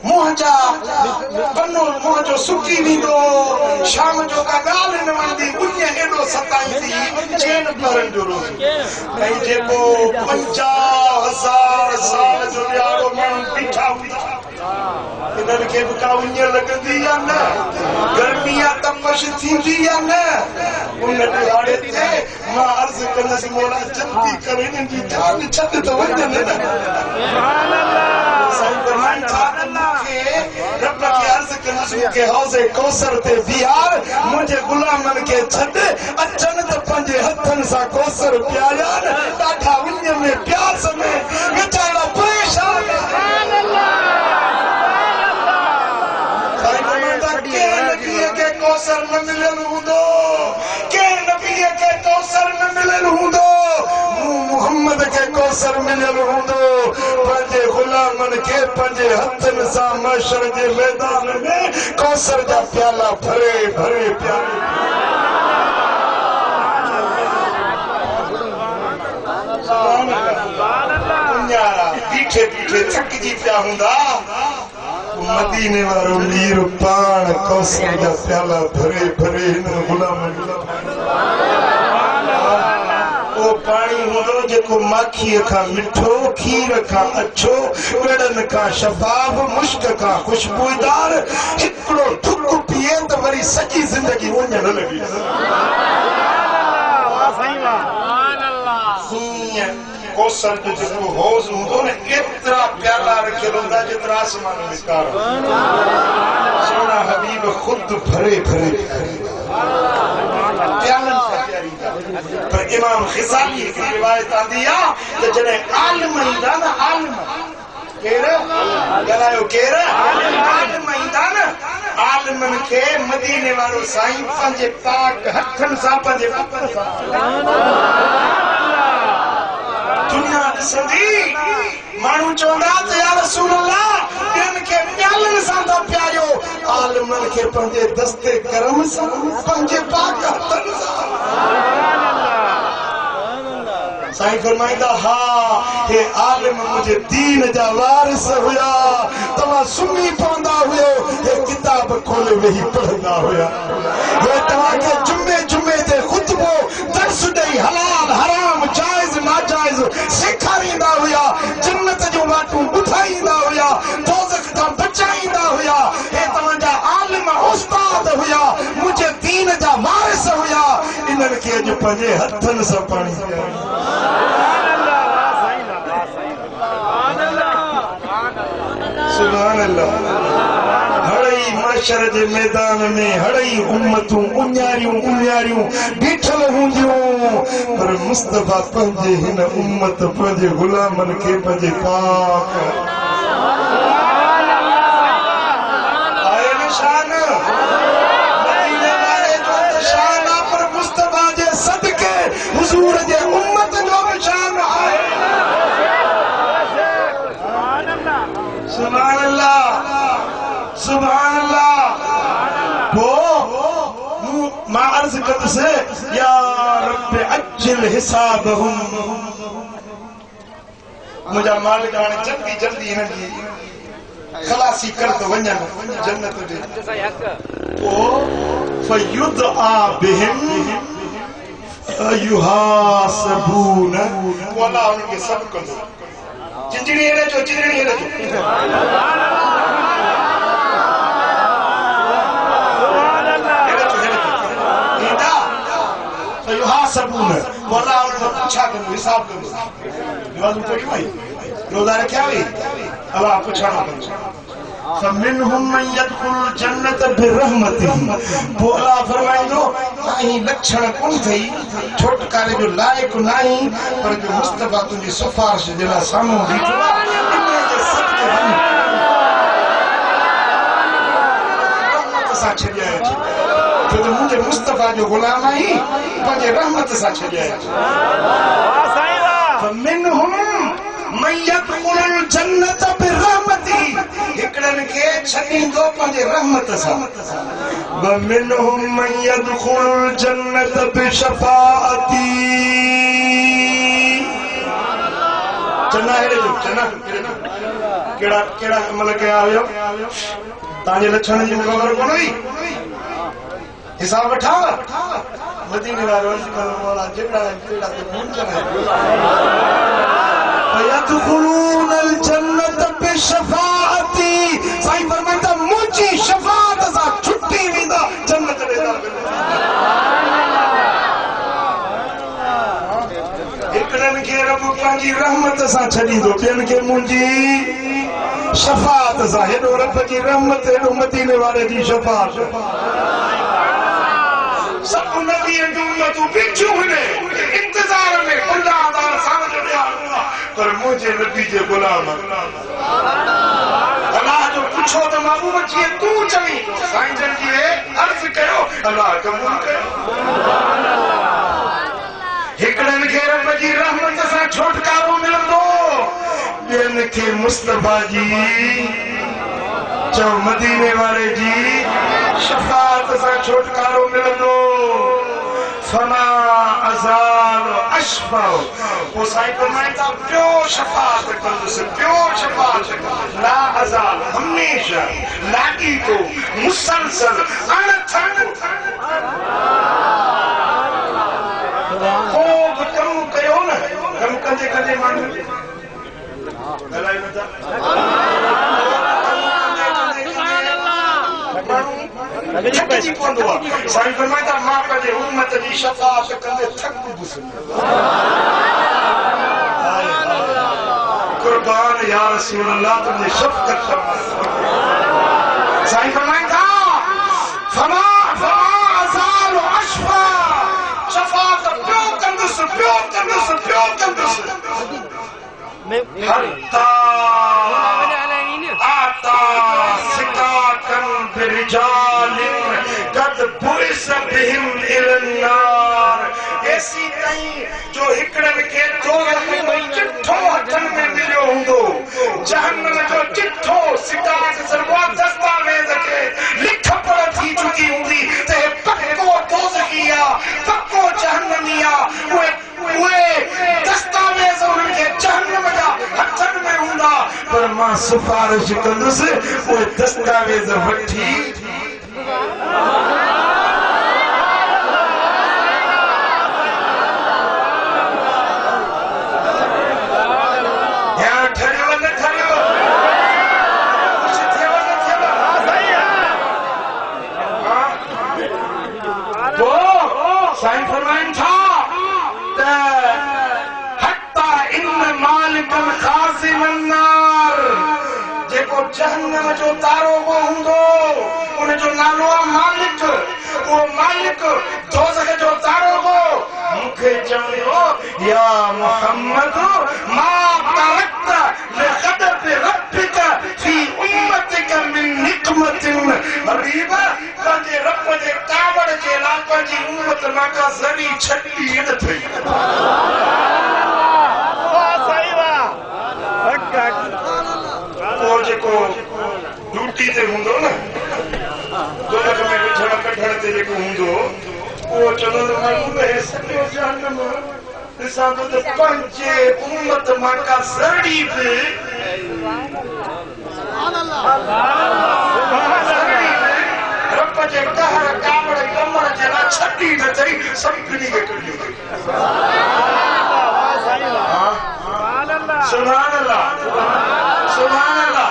मुंह जा पन्नो मुंह जो सुकी वेंदो शाम जो का ॻाल्हि न वणंदी उन एॾो सताईंदी चेन पहरनि जो रोज़ो ऐं जेको 50,000 साल जो ॾियारो माण्हू बीठा हुआ उन्हनि खे बि का उञ लॻंदी या न, गर्मी या तपश थींदी या न, उन ॾियारे ते मां अर्ज़ कंदसि मोला जल्दी करे हिननि जी जान छॾ त वञनि न। साईं फरमाइनि था त मूंखे रब खे अर्ज़ कंदसि मूंखे हौज़े कौसर ते बीहार, मुंहिंजे ग़ुलामनि खे छॾ अचनि त पंहिंजे हथनि सां कौसर पियारनि, ॾाढा उञ में प्यास में वीचारा परेशान। कौसर न मिलियल हूंदो, कंहिं नबीअ खे कौसर न मिलियल हूंदो, मुहम्मद खे कौसर मिलियल हूंदो, पंहिंजे ग़ुलामनि खे पंहिंजे हथनि सां महशर जे मैदान में कौसर जा प्याला भरे भरे प्यारे। बीठे बीठे थकिजी पिया हूंदा, मदीने वारो मीर पाण कौसर जा प्याला भरे भरे हिन ग़ुलामनि। ओ पाणी हूंदो जेको माखीअ खां मिठो, खीर खां अछो, ॻड़नि खां शफ़ाफ़, मुश्क खां ख़ुशबूदार, हिकिड़ो ढुक पीए त वरी सॼी ज़िंदगी उञ न लॻी। कौसर जो जेको हौज़ हूंदो न, एतिरा प्याला रखियल हूंदा जेतिरा आसमान में तारा। सोना हबीब ख़ुद भरे भरे प्यालनि सां प्यारींदा। पर इमाम ग़ज़ाली हिकिड़ी रिवायत आंदी आहे त जॾहिं आलिम ईंदा न, आलिम केरु ॻाल्हायो, केरु आलिम ईंदा न, आलिमनि खे मदीने वारो साईं पंहिंजे पाक हथनि सां पंहिंजे हथ सां दुनिया ॾिसंदी, माण्हू चवंदा त या रसूल अल्लाह ॿियनि खे प्यालनि सां था प्यारियो, आलिमनि खे पंहिंजे दस्ते करम सां पंहिंजे पाक हथनि सां। साईं फरमाईंदा हा हे आलिम मुंहिंजे दीन जा वारिस हुया, तव्हां सुम्ही पवंदा हुयो, हे किताब खोले वेही पढ़ंदा हुया, हे तव्हांखे जुमे जुमे ते ख़ुतबो दर्स ॾेई हलाल हराम जाइज़ नाजाइज़ सेखारींदा हुया, जन्नत जूं वाटूं ॿुधाईंदा हुया, दोज़ख खां बचाईंदा हुया, हे तव्हांजा आलिम उस्ताद हुया, मुंहिंजे दीन जा वारिस हुया, इन्हनि खे अॼु पंहिंजे हथनि सां पाणी सुभान अल्लाह। हड़ई महशर जे मैदान में हड़ई उम्मतूं उञारियूं उञारियूं बीठल हूंदियूं, पर मुस्तफ़ा पंहिंजे हिन उम्मत पंहिंजे ग़ुलामनि खे पंहिंजे पाक आहे निशान मदीने वारे जो त शान आहे, पर मुस्तफ़ा जे सदके हुज़ूर जे उम्मत जो बि शान आहे। सुभान अल्लाह, सुभान अल्लाह। मां अर्ज़ कंदुसि या रब अज्जिल हिसाबहुम, मुंहिंजा मालिक हाणे जल्दी जल्दी हिननि जी खलासी कर त वञनि जन्नत ॾे। फयुदआ बिहिम युहासबून, अल्लाह उन्हनि खे सभु कंदो। चिंजड़ी हेॾे जो, चिंजड़ी हेॾे जो। युहासबून, अल्लाह उन्हनि पुछा कंदो, हिसाब कंदो। नमाज़ पढ़ी वई, रोज़ा रखिया हुई, अल्लाह पुछणो कंदो। فمنهم من يدخل الجنة برحمته, पोइ अल्लाह फरमाईंदो नहीं लक्षण कोन थई, छोटकारे जो लाइक नहीं, पर जो मुस्तफ़ा तुंहिंजी सिफारिश जे लाइ साम्हूं बीठो आहे, इन जे सदके वञ रहमत सां छॾिया छो त मुंहिंजे मुस्तफ़ा जो ग़ुलाम आहीं, पंहिंजे रहमत सां छॾिया। فمنهم من يدخل الجنة برحمته, हिकिड़नि खे छॾींदो पंहिंजे रहमत सां। ومنهم من يدخل الجنة بشفاعتي, चना हेॾे जो, चना कहिड़ा कहिड़ा अमल कया हुयो, तव्हांजे लक्षण जी ख़बर कोन हुई, हिसाब वठां। मदीने वारो अर्ज़ कंदो मौला जेड़ा तेड़ा ते मुमकिन है। फयदखुलून अल जन्नत बिशफाअती, साईं फरमाइंदा सां छॾींदो ॿियनि खे मुंहिंजी शफ़ाअत सां। हेॾो रब जी रहमत, हेॾो मदीने वारे जी शफ़ाअत। सब नबी जूं उम्मतूं बीठियूं हुने इंतज़ार में 50,000 साल जो ॾियार हुआ, पर मुंहिंजे नबी जे ग़ुलाम अलाह जो पुछो त महबूब जीअं तूं चवीं साईं जन जी अर्ज़ कयो, अलाह क़बूल कयो। हिकिड़नि खे रब जी रहमत सां छुटकारो मिलंदो, ॿियनि खे मुस्तफ़ा जी चओ मदीने वारे जी शफ़ाअत सां छुटकारो मिलंदो। फमा अज़ाल अशफ़ा, पोइ साईं फरमाइनि था ॿियो शफ़ाअत कंदुसि, ॿियो शफ़ाअत ला अज़ाल, हमेशा लाॻीतो मुसलसल अणथक को बि कमु कयो न, कमु कंदे कंदे माण्हू ॻाल्हाए नथा, थकिजी पवंदो आहे। साईं फरमाइनि था मां पंहिंजे उम्मत जी शफ़ाअत कंदे थकंदुसि। कुर्बान या रसूल अल्लाह, तुंहिंजी शफ़क़त साईं फरमाइनि था फमा अज़ाल अशफ़ा, शफ़ाअत ॿियो कंदुसि, ॿियो कंदुसि, ॿियो कंदुसि। हत्ता आता सिकाकन बिरिजालिन कद बुइस बिहिम इलन्नार, ऐसी ताईं जो हिकिड़नि खे दोज़ख जो चिठो हथनि में मिलियो हूंदो, जहन्नम जो चिठो सिकाक सरवा दस्तावेज़ खे लिख पढ़ थी चुकी हूंदी त हे पक्को दोज़खी आहे, पक्को जहन्नमी आहे। उहे दस्तावेज़ उन्हनि खे जहन्नम जा हथनि में हूंदा, पर मां सिफारिश कंदुसि उहे दस्तावेज़ वठी साईं फरमाइनि था त हत्ता इन मालिकन खाज़िनन नार, जेको जहन्नम जो तारोगो हूंदो उनजो नालो आहे मालिक। उहो मालिक दोज़ख जो तारोगो मूंखे चवंदो या मुहम्मद मा तरक्त लिग़दब रब्बिक फी उम्मतिक मिन निक़मतिन, हबीब पंहिंजे रब जे कावड़ जे लाइ पंहिंजी उम्मत मां का ज़री छॾी न थई। पोइ जेको ड्यूटी ते हूंदो न, दोज़ख में विझण कढण ते जेको हूंदो, उहो चवंदो महबूब हे सॼो जहन्नम ॾिसां थो त पंहिंजे उम्मत मां का ज़री बि रब जे कहर कावड़ कमर जे लाइ छॾी न थई, सभिनी खे कढी अथई। सुभान अल्लाह, सुभान अल्लाह।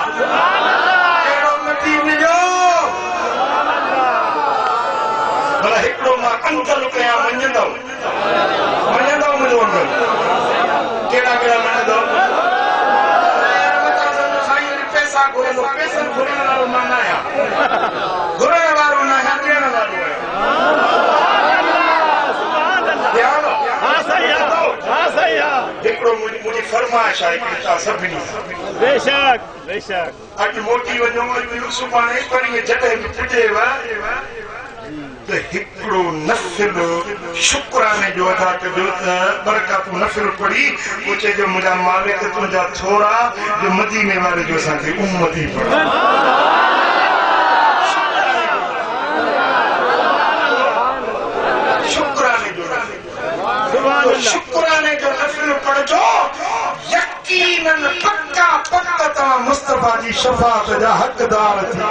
अहिड़ो नबी मिलियो, भला हिकिड़ो मां अंकल कयां मञंदव मुंहिंजो अंकल? कहिड़ा कहिड़ा मञंदव? साईं पैसा घुरंदो, पैसनि घुरण वारो मां न आहियां, घुरण वारो न आहियां, ॾियण वारो आहियां। हिकिड़ो मुंहिंजी फरमाइश आहे हिकिड़ी तव्हां सभिनी, बेशक बेशक अॼु मोटी वञो, अॼु सुभाणे परीहं जॾहिं बि पुॼेव त हिकिड़ो नफ़िल शुक्राने जो अदा कजो त बरकतूं नफ़िल पढ़ी पोइ चइजो मुंहिंजा मालिक तुंहिंजा थोरा जो मदीने वारे जो असांखे उम्मती पढ़। शुक्राने जो नफ़िल पढ़जो, यकीनन पक्का पक्का तव्हां मुस्तफ़ा जी शफ़ाअत जा हक़दार थी।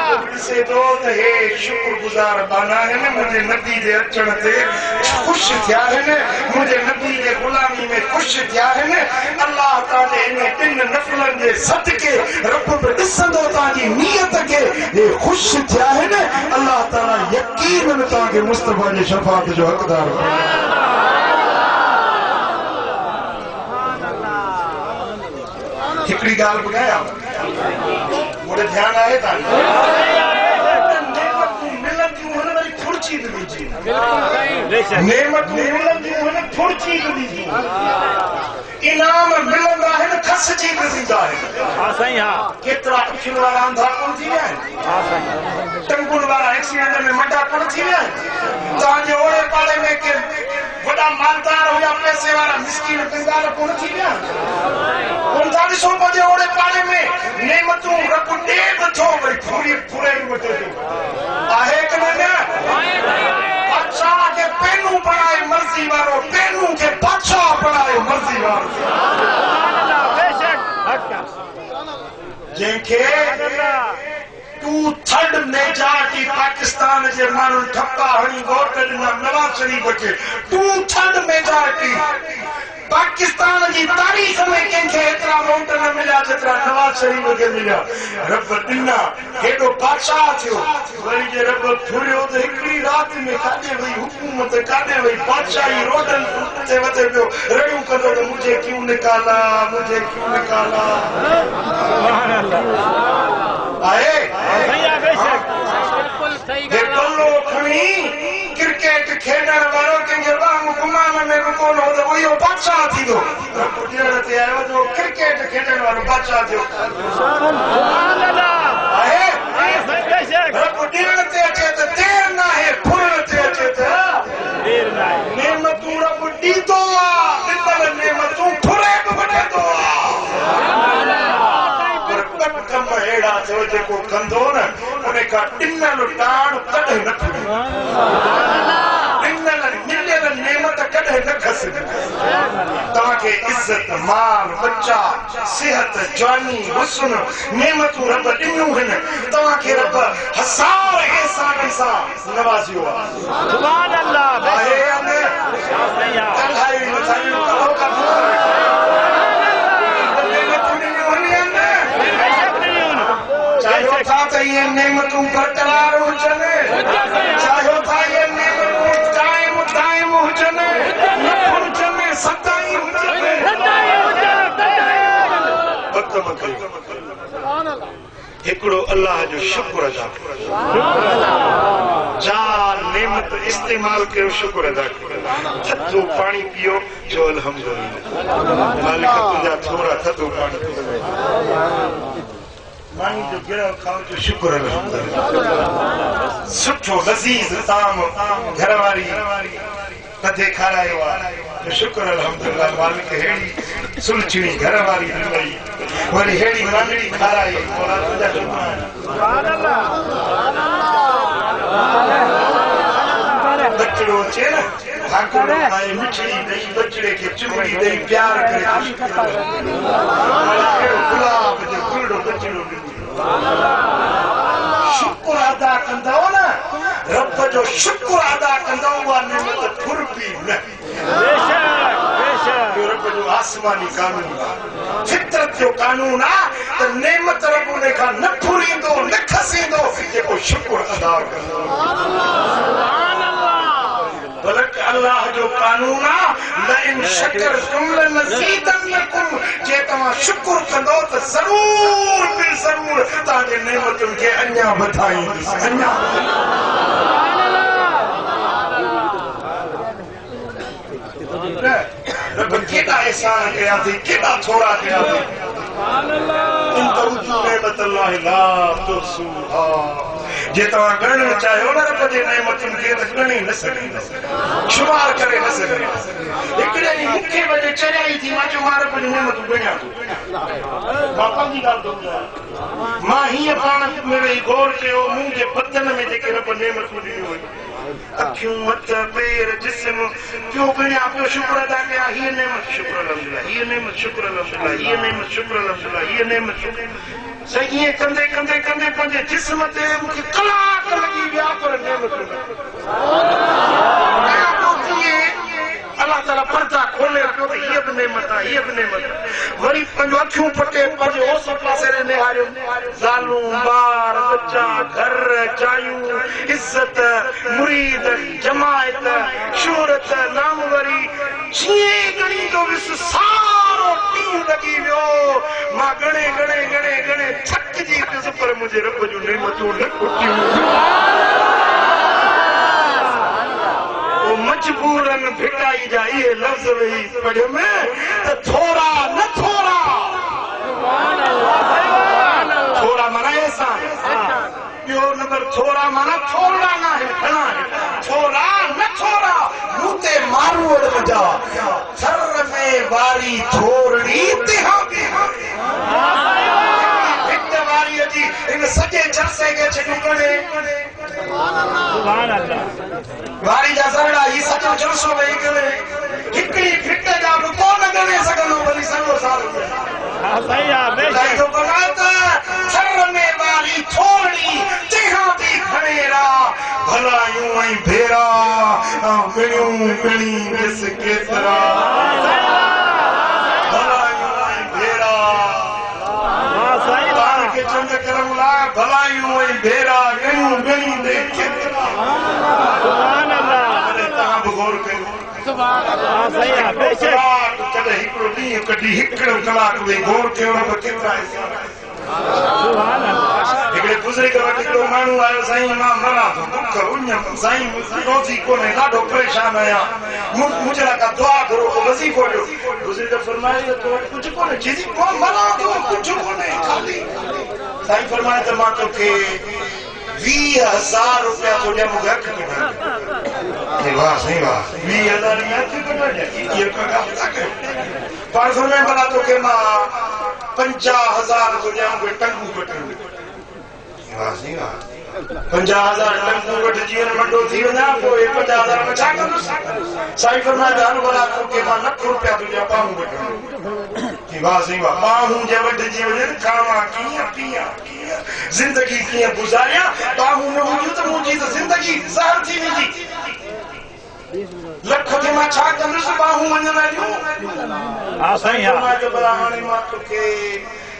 ॾिसे थो त हे शुक्रगुज़ार बाना आहिनि, मुंहिंजे नबी जे अचण ते ख़ुशि थिया आहिनि, मुंहिंजे नबी जे ग़ुलामी में ख़ुशि थिया आहिनि। अलाह ताला इन टिनि नफ़िलनि जे सदके रब बि ॾिसंदो तव्हांजी नियत खे, हे ख़ुशि थिया आहिनि। अलाह ताला यकीनन तव्हांखे मुस्तफ़ा जी शफ़ाअत जो हक़दार हिकड़ी गाल ॿुधायां मुझे ध्यान आए था नेमतूं मिलंदियूं हुन वरी फुर्ची बि ॾिजे नेमतूं मिलंदियूं हुन फुर्ची बि ॾिजे इनाम मिलंदा आहिनि खसिजी बि ॾींदा आहिनि हाँ साईं हाँ केतिरा अखियुनि वारा अंधा कोन थी विया आहिनि टंगुनि वारा एक्सीडेंट में मटा कोन थी विया आहिनि तव्हांजे ओड़े पाड़े में के वॾा मालदार हुया पैसे वारा मिसकीन कंगाल कोन थी विया कोन था ॾिसो पंहिंजे ओड़े पाड़े में नेमतूं रब ॾे नथो वरी फूरी फूरे वठे थो आहे कि न बादशाह खे पेनू बणाए मर्ज़ी वारो पेनू खे बादशाह बणाए मर्ज़ी वारो बेशक हक जंहिंखे तू थर्ड मेजॉरिटी पाकिस्तान जे माण्हुनि ठप्पा हणी वोट ॾिना नवाज़ शरीफ़ खे तू थर्ड मेजॉरिटी पाकिस्तान जी तारीख़ में कंहिंखे एतिरा वोट न मिलिया जेतिरा नवाज़ शरीफ़ खे मिलिया रब ॾिना हेॾो बादशाह थियो वरी जे रब थुरियो त हिकिड़ी राति में काॾे वई हुकूमत काॾे वई बादशाही रोडनि ते वधे पियो रड़ियूं कंदो त मुझे क्यों निकाला आहे हे पल्लो खणी क्रिकेट खेॾण वारो कंहिंजे वांगुरु गुमान में बि कोन हो त उहो बादशाह थींदो ॾियण ते आयो जो क्रिकेट खेॾण वारो बादशाह थियो आहे रब ॾियण ते अचे त देर न आहे फुरण ते अचे त देर न आहे नेमतूं रब ॾींदो आहे ॾिनल नेमतूं फुरे बि वठंदो आहे कम अहिड़ा थियो जेको कंदो न उन खां ॾिनल टाण कॾहिं न फुरे ॾिनल मिलियल नेमत कॾहिं न खसंदी तव्हांखे इज़त माल बच्चा सिहत जवानी हुस्न नेमतूं रब ॾिनियूं आहिनि तव्हांखे रब हज़ार एहसान सां नवाज़ियो आहे सुभान अल्लाह आहे चाहियो था त इहे नेमतूं बरक़रार हुजनि चाहियो था इहे नेमतूं काइम हुजनि हुजनि सदाई हुजनि हिकिड़ो अल्लाह जो शुक्र अदा जा नेमत इस्तेमाल कयो शुक्र अदा कयो थधो पाणी पियो जो अल्हम्दुलिल्लाह मालिक तुंहिंजा थोरा थधो पाणी मानी जो गिरो खाओ जो शुक्र अल्हम्दुलिल्लाह सुठो लज़ीज़ ताम घर वारी कदे खारायो आहे शुक्र अल्हम्दुलिल्लाह मालिक हेड़ी सुलझणी घर वारी मिलई वरी हेड़ी मांगड़ी खाराई मौला तुंहिंजा शुक्र सुभान अल्लाह बचड़ो अचे न ठाकुर पाए मिठड़ी ॾेई बचड़े खे चुमड़ी ॾेई प्यार करे गुलाब जो गुलड़ो बचड़ो शुक्र अदा कंदव न रब जो शुक्र अदा कंदव उहा नेमत फुरबी न रब जो आसमानी कानून फितरत जो कानून आहे त नेमत रब उन खां न फुरींदो न खसींदो जेको शुक्र अदा कंदो बल्कि अल्लाह जो कानून आहे लइन शकरतुम लनज़ीदन्नकुम जे तव्हां शुक्र कंदो त ज़रूर बिल ज़रूर तव्हांजे नेमतुनि खे अञा वधाईंदुसि अञा रब केॾा एहसान कया थी केॾा थोरा कया थी जे तव्हां ॻणणु चाहियो न रब जे नेमतुनि खे त ॻणी न सघंदा शुमार करे न सघंदा हिकिड़े ॾींहुं मूंखे वॾे चढ़ाई थी मां चयो मां रब जूं नेमतूं ॻणियां थो मां पंहिंजी ॻाल्हि थो ॿुधायां मां हीअं पाण में वेही गौर कयो मुंहुं जे बदन में जेके रब नेमतूं ॾिनियूं आहिनि अखियूं हथ पेर जिस्म पियो ॻणियां पियो शुक्र अदा कयां हीअ नेमत शुक्र अल्हम्दुलिल्लाह हीअ नेमत शुक्र अल्हम्दुलिल्लाह हीअ नेमत शुक्र अल्हम्दुलिल्लाह हीअ नेमत शुक्र सही ईअं कंदे कंदे कंदे पंहिंजे जिस्म ते मूंखे कलाक लॻी विया पर नेमतूं अल्लाह ताला पर्दा खोले पियो त हीअ बि नेमत आहे हीअ बि नेमत वरी पंहिंजो अखियूं पटे पंहिंजे ओस पासे ॾे निहारियो ज़ालूं ॿार बच्चा घर जायूं इज़त मुरीद जमायत शोहरत नामवरी जीअं ॻणींदो वियुसि सारो ॾींहुं लॻी वियो मां गणे थक जी पिस पर मुझे रब जो नेमतूं न कुटियूं ओ मजबूरन भिटाई जा इहे लफ्ज़ वेही पढ़ में त थोरा न थोरा थोरा माना एहसान ॿियो नंबर थोरा माना थोरा न आहिनि घणा थोरा न थोरा मूं ते मारू वॼा सर में वारी थोरड़ी तिहां भिट वारीअ जी इन सॼे जलसे खे छॾी करे सुभान अल्लाह वारी जा सरड़ा ही सॼो जलसो वेही करे हिकिड़ी भिट जा बि को न ॻणे सघंदो वरी सॼो साल हाँ सही है बेशक तो बनात सर में वारी थोड़ी तिहां भी खणेरा भला यूं ऐं भेरा मिणियूं मिणी विस केतिरा भला यूं ऐं भेरा हाँ सही पाण खे चंद करम ला भला यूं ऐं भेरा मिणियूं मिणी दे केतिरा सुभान अल्लाह तव्हां बि गौर कयो हाँ सही है बेशक कॾहिं हिकिड़ो ॾींहुं कढी हिकिड़ो कलाक वेही गौर कयो न केतिरा सुभान अल्लाह हिकिड़े बुज़ुर्ग वटि हिकिड़ो माण्हू आयो साईं मां मरां थो बुख उञ साईं रोज़ी कोन्हे ॾाढो परेशान आहियां मुंहिंजे लाइ का दुआ करो को वज़ीफ़ो ॾियो बुज़ुर्ग फरमाए त तो वटि कुझु कोन्हे चई को मरां थो कुझु कोन्हे ख़ाली साईं फरमाए त मां तोखे 20,000 रुपया तो ॾियां मूंखे अखि कढाए वाह साईं वाह 20,000 में अखि कढाए इहो का ॻाल्हि था कयो पाण फरमाए भला तोखे मां 50,000 तो ॾियां मूंखे टंगू कटणियूं 50,000 टंगू वठी जीवन मंडो थी वञा पोइ 50,000 में छा कंदुसि साईं फरमाए त हलो भला तोखे मां लख रुपया तो ॾियां बाहूं वठणियूं वाह साईं वाह बाहूं जे वठिजी वञनि खावां कीअं पीआं कीअं ज़िंदगी कीअं गुज़ारियां बाहूं न हुजियूं त मुंहिंजी त ज़िंदगी ज़हर थी वेंदी लख खे मां छा कंदुसि बाहूं वञण जूं हाँ सही है फरमाए त भला हाणे मां तोखे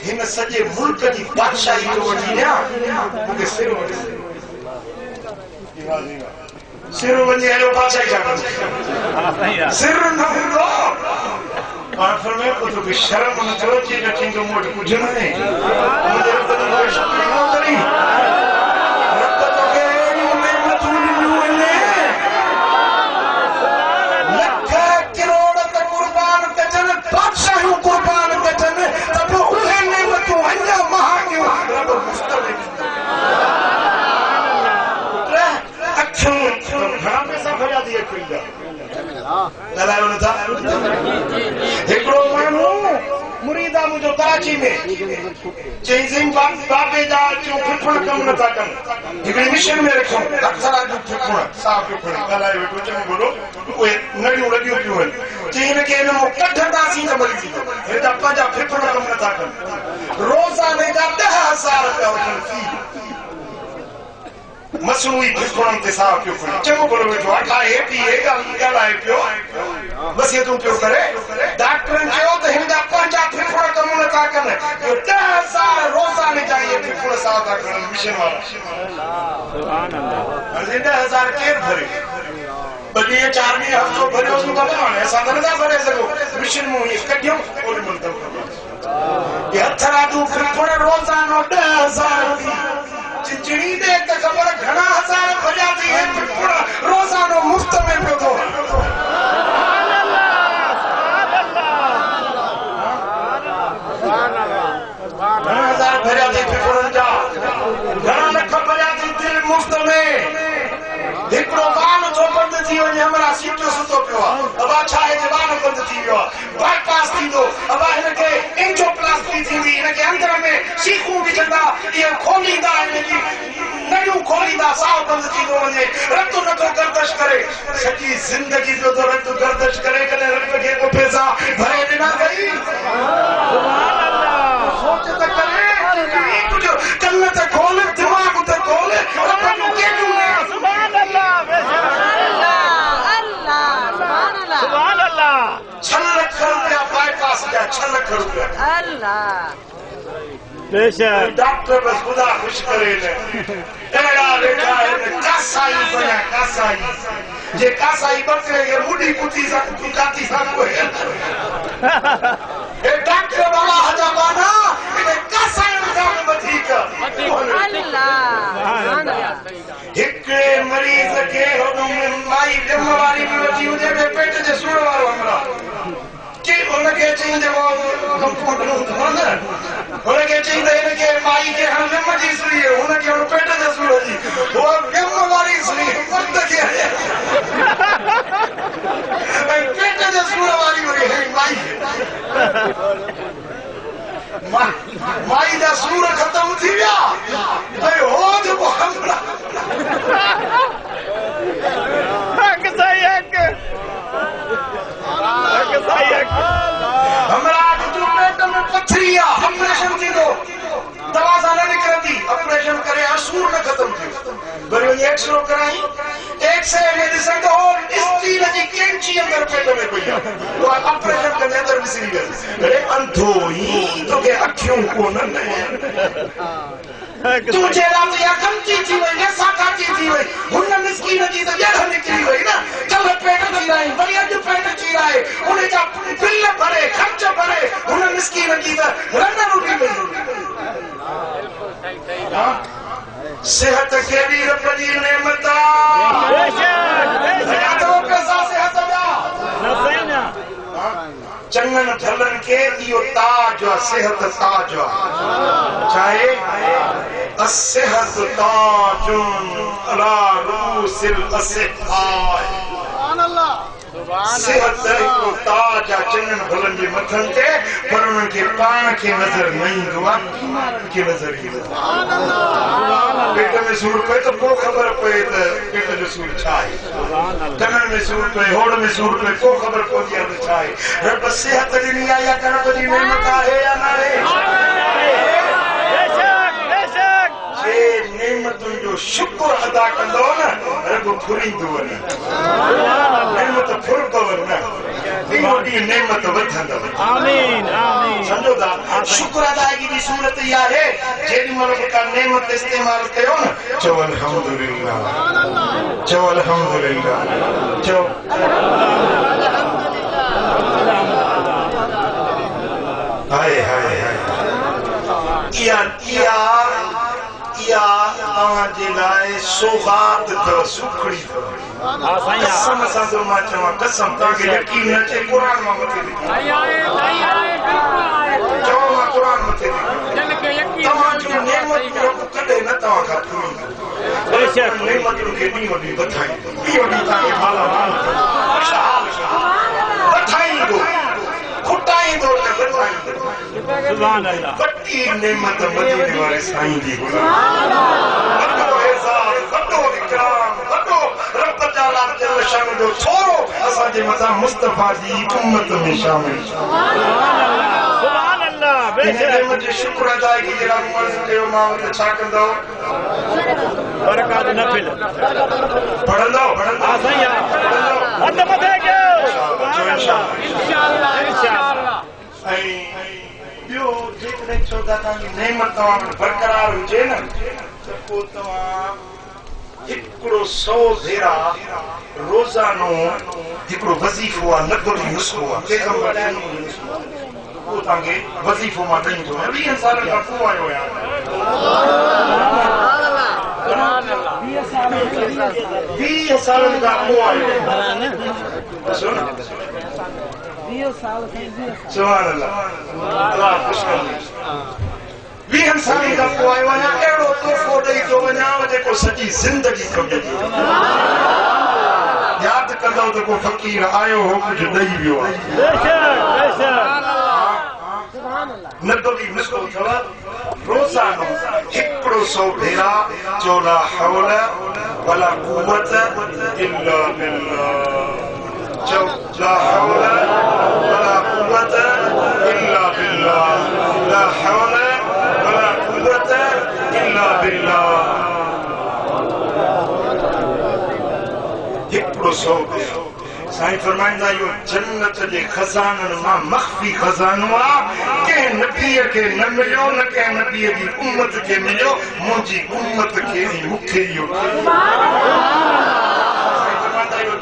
हिन सॼे मुल्क जी बादशाही तो वठी ॾियां मूंखे सिर वठी सिर वञी अहिड़ो बादशाही छा कंदुसि हाँ सही है सिर न हूंदो पाण फरमाए पोइ तोखे शर्म न थो अचे न थींदो मूं वटि कुझु न आहे मुंहिंजे रब जी कोई शुक्र न करी रब तोखे अहिड़ियूं नेमतूं ॾिनियूं आहिनि लख करोड़ त क़ुर्बान कजनि बादशाहियूं क़ुर्बान कजनि त पोइ उहे नेमतूं अञा महांगियूं रब मुफ़्त में अखियूं घणा पैसा भरिया थी अखियुनि जा ॻाल्हायो नथा हिकिड़ो माण्हू मुरीद आहे मुंहिंजो कराची में चईं बाबे जा अचूं फिफड़ कमु नथा कनि हिकिड़ी मिशन में रखूं अक्सर फिफड़ साफ़ फिफड़ ॻाल्हाए वेठो चङो बोलो उहे नड़ियूं लॻियूं पियूं आहिनि चईं हिनखे हिन मां कढंदासीं त मरी थींदो हेॾा पंहिंजा फिफड़ कमु नथा कनि रोज़ाने जा 10,000 रुपया वठनि फी मसनूई फिफड़नि ते साफ़ पियो खणे चङो भलो वेठो ठाहे पीए ॻाल्हाए पियो वसियतूं पियो करे डॉक्टरनि चयो त हिन जा पंहिंजा फिफड़ कमु नथा कनि 10,000 रोज़ाने जा इहे फिफड़ साफ़ था कनि मिशन वारा सुभान अल्लाह 10,000 केरु भरे 2 ॾींहं 4 ॾींहं हफ़्तो भरियोसीं बाबा हाणे असां त नथा भरे सघूं मिशन मां इहे कढियूं ओॾी महिल ये हथरादू फिफड़ रोज़ानो 10,000 चिंचड़ी दे त ख़बर घणा हज़ार भरिया थी हे फिफड़ रोज़ानो मुफ़्त में पियो थो घणा हज़ार भरिया थी फिफड़नि जा घणा लख भरिया थी दिल मुफ़्त में हिकिड़ो वाहन थो बंदि थी वञे हमरा सीटियो सुतो पियो आहे अबा छा आहे जे वाहन बंदि थी वियो आहे बाईपास थींदो अबा हिनखे एंजियोप्लास्टी थींदी हिनखे अंदर में सीखूं विझंदा इहे खोलींदा हिनजी नड़ियूं खोलींदा साहु बंदि थींदो वञे रत नथो गर्दश करे सॼी ज़िंदगी जो तो रत गर्दश करे कॾहिं रत खे को पैसा भरे ॾिना अथई सोच त करे कुझु कन त खोल दिमाग़ त खोल रब जूं केॾियूं सुभान अल्लाह सुभान अल्लाह 6 लख रुपया बाईपास जा 6 लख रुपया बेशक डॉक्टर बस खुदा खुश करे ने अहिड़ा वेठा आहिनि कासाई बणिया कासाई जे कासाई बकरे खे मुडी पुती सां काती सां कोई हे डॉक्टर बाबा हजा बाना इन कासाई पेट जे सूर वारो हमरा कि उनके चाहिए वो हम फोटो उठाना उनके चाहिए इनके माई के हम ने मजी सुई है उनके उन पेट जे सूर जी वो गम वाली सुई मर्द के है पेट जे सूर वाली हो है माई दा सूर खत्म थी गया भाई हो जो हमरा हमरा जो पेट में पथरिया ऑपरेशन थी दो दवा साला निकलती ऑपरेशन करे सूर न खत्म थी बरे एक्सरे कराई एक्सरे में दिसन तो स्टील जी कैंची अंदर पेट में पई तो ऑपरेशन के अंदर विसरी गई अरे अंधो ही तो के अखियों को न तू जेला तो या गमची थी वही या साकाची थी वही हुन मिस्कीन जी तो जड़ निकली वही ना कल पेट चीराई बड़ी अज पेट चीराई उन्हें जा बिल भरे खर्च भरे हुन मिस्कीन जी तो रंग रोटी वही सेहत केड़ी रब जी नेमत बेशक तो पैसा सेहत दा न सही ना चंगन झलन के इयो ताज सेहत ताज चाहे الصحة تاج على رؤوس الأصحاء سبحان الله सेहत को ताज चंगन भलन जे मथन ते पर उन के पान के नजर नहीं दुआ की नजर ही सुभान अल्लाह पेट में सूर पे तो को खबर पे पेट में सूर छाए कमर में सूर पे होड़ में सूर पे को खबर को दिया छाए रब सेहत दी आया कर तो दी नेमत है या ना है जे नेमतुन जो शुक्र अदा कंदो न रब फुरिंदो न नेमत फुरदो न दी नेमत वधंदो आमीन आमीन समझो दा शुक्र अदायगी दी सूरत या है जेडी मरब का नेमत इस्तेमाल कयो न चो अल्हम्दुलिल्लाह चो अल्हम्दुलिल्लाह चो हाय हाय हाय या तव्हांजे लाइ सौगात अथव सुखड़ी कसम सां थो मां चवां कसम तव्हांखे यकीन न अचे क़ुर मां मथे लिखी चओ मां क़ुर मथे लिखी तव्हांजूं नेमतूं रब कॾहिं न तव्हां खां फुरींदो नेमतुनि खे ॾींहुं ॾींहुं वधाईंदो ॾींहुं ॾींहुं तव्हांखे मालामाल वधाईंदो खुटाईंदो न वधाईंदो सुभान अल्लाह वॾी नेमत मदीने वारे साईं जी गुलाम वॾो एज़ाज़ वॾो इकराम वॾो रब ताला जल शान जो थोरो असांजे मथां मुस्तफा जी उम्मत में शामिल सुभान अल्लाह बेशक नेमत जो शुक्र अदायगी जे लाइ मर्ज़ कयो मां त छा कंदो बरकत नफिल पढ़ंदो हा साईं हथ मथे कयो इंशाअल्लाह इंशाअल्लाह ऐं ॿियो जेकॾहिं चओ था तव्हांजी नेमत तव्हां वटि बरक़रार हुजे न त पोइ तव्हां हिकिड़ो 100 भेरा रोज़ानो हिकिड़ो वज़ीफ़ो आहे नगुल नुस्ख़ो आहे पैगंबर पोइ तव्हांखे वज़ीफ़ो मां ॾेई थो 20 सालनि खां पोइ आयो आहियां 20 सालनि खां पोइ आयो सुभान अल्लाह अल्लाह ख़ुश करे 20 सालनि खां पोइ आयो आहियां अहिड़ो तोहफ़ो ॾेई थो वञां जेको सॼी ज़िंदगी कमु यादि कंदो त को फ़क़ीर आयो हो कुझु ॾेई वियो आहे नगदी नुस्ख़ो अथव रोज़ानो हिकिड़ो 100 भेरा चो ला हौल वला कुव्वत इल्ला बिल्लाह चो ला हौल वला कुव्वत इल्ला बिल्लाह ला हौल वला कुव्वत इल्ला बिल्लाह हिकिड़ो 100 भेरा साईं फरमाईंदा यो जन्नत जे खज़ाननि मां मख़फ़ी खज़ानो आहे कंहिं नबीअ खे न मिलियो न कंहिं नबीअ जी उम्मत खे मिलियो मुंहिंजी उम्मत खे ऐं मूंखे इहो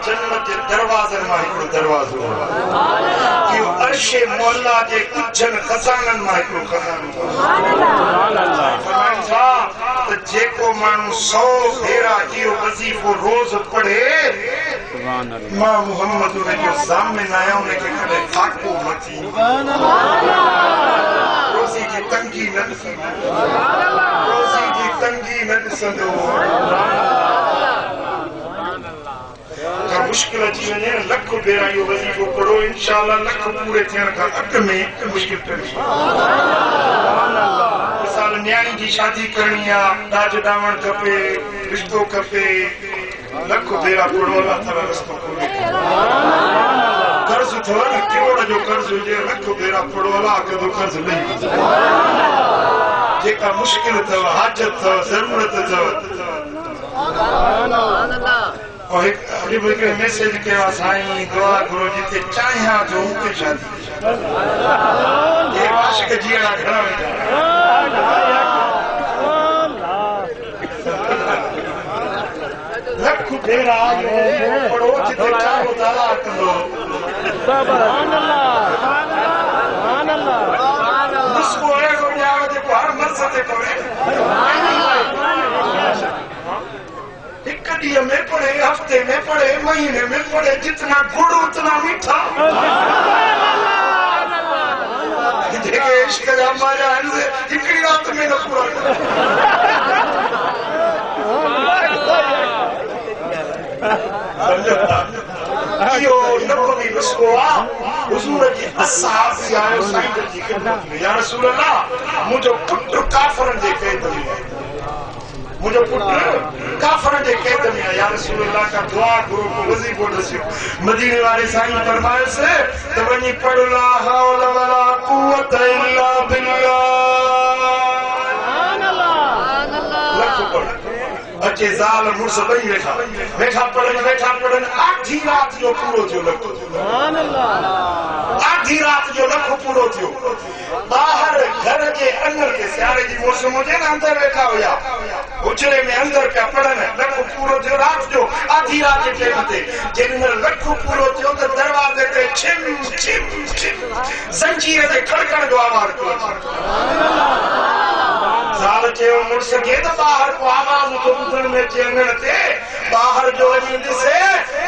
जन्नत जे दरवाज़नि मां हिकिड़ो दरवाज़ो आहे इहो अर्शे मौला जे कुझनि खज़ाननि मां हिकिड़ो खज़ानो आहे त जेको माण्हू 100 भेरा इहो वज़ीफ़ो रोज़ पढ़े सुभान अल्लाह मां मोहम्मद ने जो सामने आया उन्हें के कदे फाको मची रोज़ी जी तंगी न रोज़ी जी तंगी न ॾिसंदो का मुश्किल अची वञे लख भेरा इहो वज़ीफ़ो पढ़ो इंशाअल्लाह लख पूरे थियण खां अॻु में मुश्किल टली मिसाल न्याणी जी शादी करणी आहे ॾाज ॾावण खपे रिश्तो खपे लख भेरा पढ़ो अल्लाह ताला रस्तो खोले कर्ज अथव न करोड़ जो कर्ज हुजे लख भेरा पढ़ो अल्लाह कदो कर्ज लही जेका मुश्किल अथव हाजत अथव ज़रूरत अथव और एक मैसेज के साईं दुआ करो जिते चाहियां जो उते शादी ये आशिक जीअड़ा घणा लख भेरा पढ़ो जिते चाहो ताला कंदो मुस्को अहिड़ो ॼाण जेको हर मर्ज़ ते पवे एक ॾींहं में पढ़े हफ्ते में पढ़े महीने में पढ़े जितना गुड़ उतना मीठा जेके इश्क जा मारा आहिनि हिकिड़ी रात में न पूरा इहो नबवी नुस्ख़ो आहे हुज़ूर जी असहाब बि आयो साईं जी ख़िदमत में या रसूल अल्लाह मुंहिंजो पुटु काफ़रनि जे क़ैद में आहे मुझे पुत्र काफर जे कैद में या रसूल अल्लाह का दुआ करो को वजीफो दसियो मदीने वाले साईं फरमाए से तो वनी पढ़ ला हौल वला कुव्वत इल्ला बिल्लाह सुभान अल्लाह लख पढ़ अचे ज़ाल मुर्स बई वेठा पढ़न आधी रात जो पूरो थियो लख सुभान अल्लाह आधी रात जो लख पूरो थियो बाहर घर के अंदर के सियारे जी मौसम हुजे न अंदर वेठा हुया उजरे में अंदर पिया पढ़न लख पूरो थियो रात जो आधी रात जे टाइम ते जिन लख पूरो थियो त दरवाजे ते छिम छिम छिम जंजीर जे खड़कण जो आवाज पियो ज़ाल चयो मुर्स खे त बाहर को आवाज तो ॿुधण में अचे अंगण ते बाहर जो वञी ॾिसे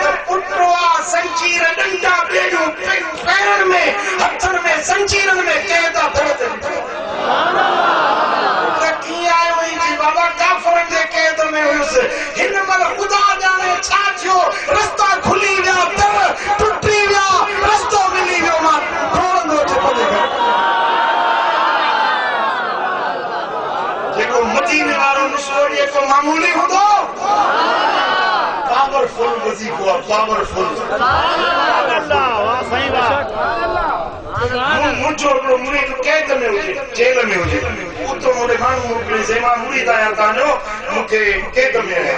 त पुटु आहे संजीर डंडा ॿेड़ियूं पैरनि में हथनि में संजीरनि में कंहिं था दर्द त कीअं आयो जी बाबा काफ़रनि जे क़ैद में हुयुसि हिन महिल ख़ुदा ॼाणे छा थियो रस्ता खुली विया दर टुटी विया रस्तो मिली वियो मां डोड़ंदो चपंदे जेको मदीने वारो नुस्ख़ो जेको मामूली हूंदो पावरफुल वज़ीफ़ो आहे पावरफुल मुंहिंजो हिकिड़ो मुरीद कैद में हुजे जेल में हुजे उतो मूंखे माण्हू मोकिले चई मां मुरीद आहियां तव्हांजो मूंखे कैद में आहे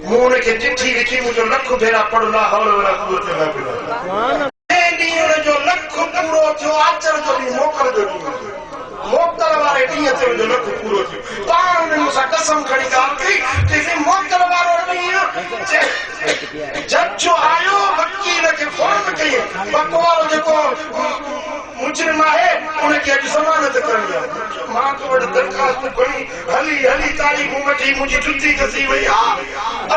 मूं हुनखे चिठी लिखी मुंहिंजो लख भेरा पढ़ला हौल वला कुव्वत इल्ला बिल्लाह ॾींहं जो लख पूरो थियो आचर जो ॾींहुं मोकल जो ॾींहुं मोकल वारे ॾींहं ते मुंहिंजो लख पूरो थियो पाण हुन मूंसां कसम खणी ॻाल्हि कई कि मोकल वारो ॾींहुं जज जो आयो वकील खे फोन कई बकवारो जेको मुजरिम आहे उनखे अॼु ज़मानत करणी आहे मां तो वटि दरख़्वास्त खणी हली हली तारीख़ वठी मुंहिंजी जुती कसी वई आहे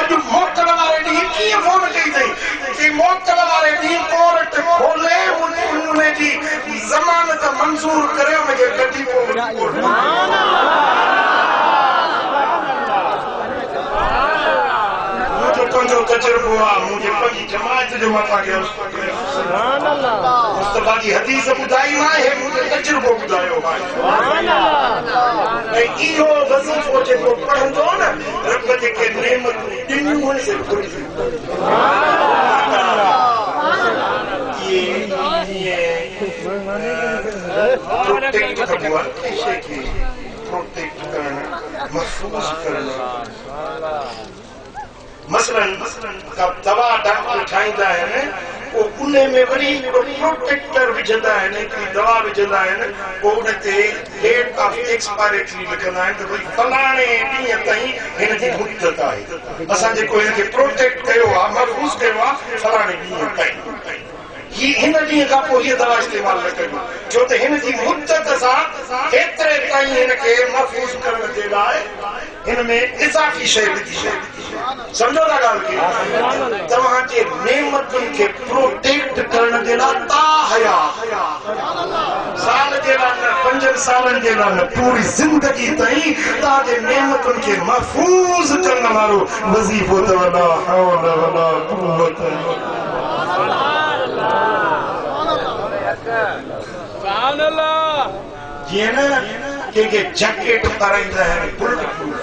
अॼु मोकल वारे ॾींहुं कीअं फोन कई अथई कि मोकल वारे ॾींहुं कोर्ट खोले उनजी ज़मानत मंज़ूर करे उनखे कढी पोइ मुंहिंजो तजुर्बो आहे मुंहिंजे पंहिंजी जमायत जो मां तव्हांखे मुस्तफा जी हदीस ॿुधाई आहे मुंहिंजो तजुर्बो ॿुधायो ऐं इहो वज़ीफ़ो जेको पढ़ंदो न रब जेके नेमतूं ॾिनियूं हुन से प्रोटेक्ट कबो आहे कंहिं शइ खे प्रोटेक्ट करणु महफ़ूज़ करणु मसलन दवा डॉक्टर ठाहींदा आहिनि पोइ उन में वरी प्रोटेक्टर विझंदा आहिनि हिकिड़ी दवा विझंदा आहिनि पोइ उन ते डेट ऑफ एक्सपायरेटरी लिखंदा आहिनि त भई फलाणे ॾींहं ताईं हिन जी मुद्दत आहे असां जेको हिनखे प्रोटेक्ट कयो आहे महफ़ूज़ कयो आहे फलाणे ॾींहं ताईं हिन ॾींहं खां पोइ हीअ दवा इस्तेमालु न करियो छो त हिन जी मुद्दत सां एतिरे ताईं हिनखे महफ़ूज़ करण जे लाइ इनमें इजाफी शइ विधी समझो था ॻाल्हि खे तव्हांजे नेमतुनि खे प्रोटेक्ट करण जे लाइ ताहया साल जे लाइ न 5 सालनि जे लाइ न पूरी ज़िंदगी ताईं तव्हांजे नेमतुनि खे महफ़ूज़ करण वारो वज़ीफ़ो अथव ला हौल वला कुव्वत जीअं न कंहिंखे जैकेट पाराईंदा आहिनि बुलेट प्रूफ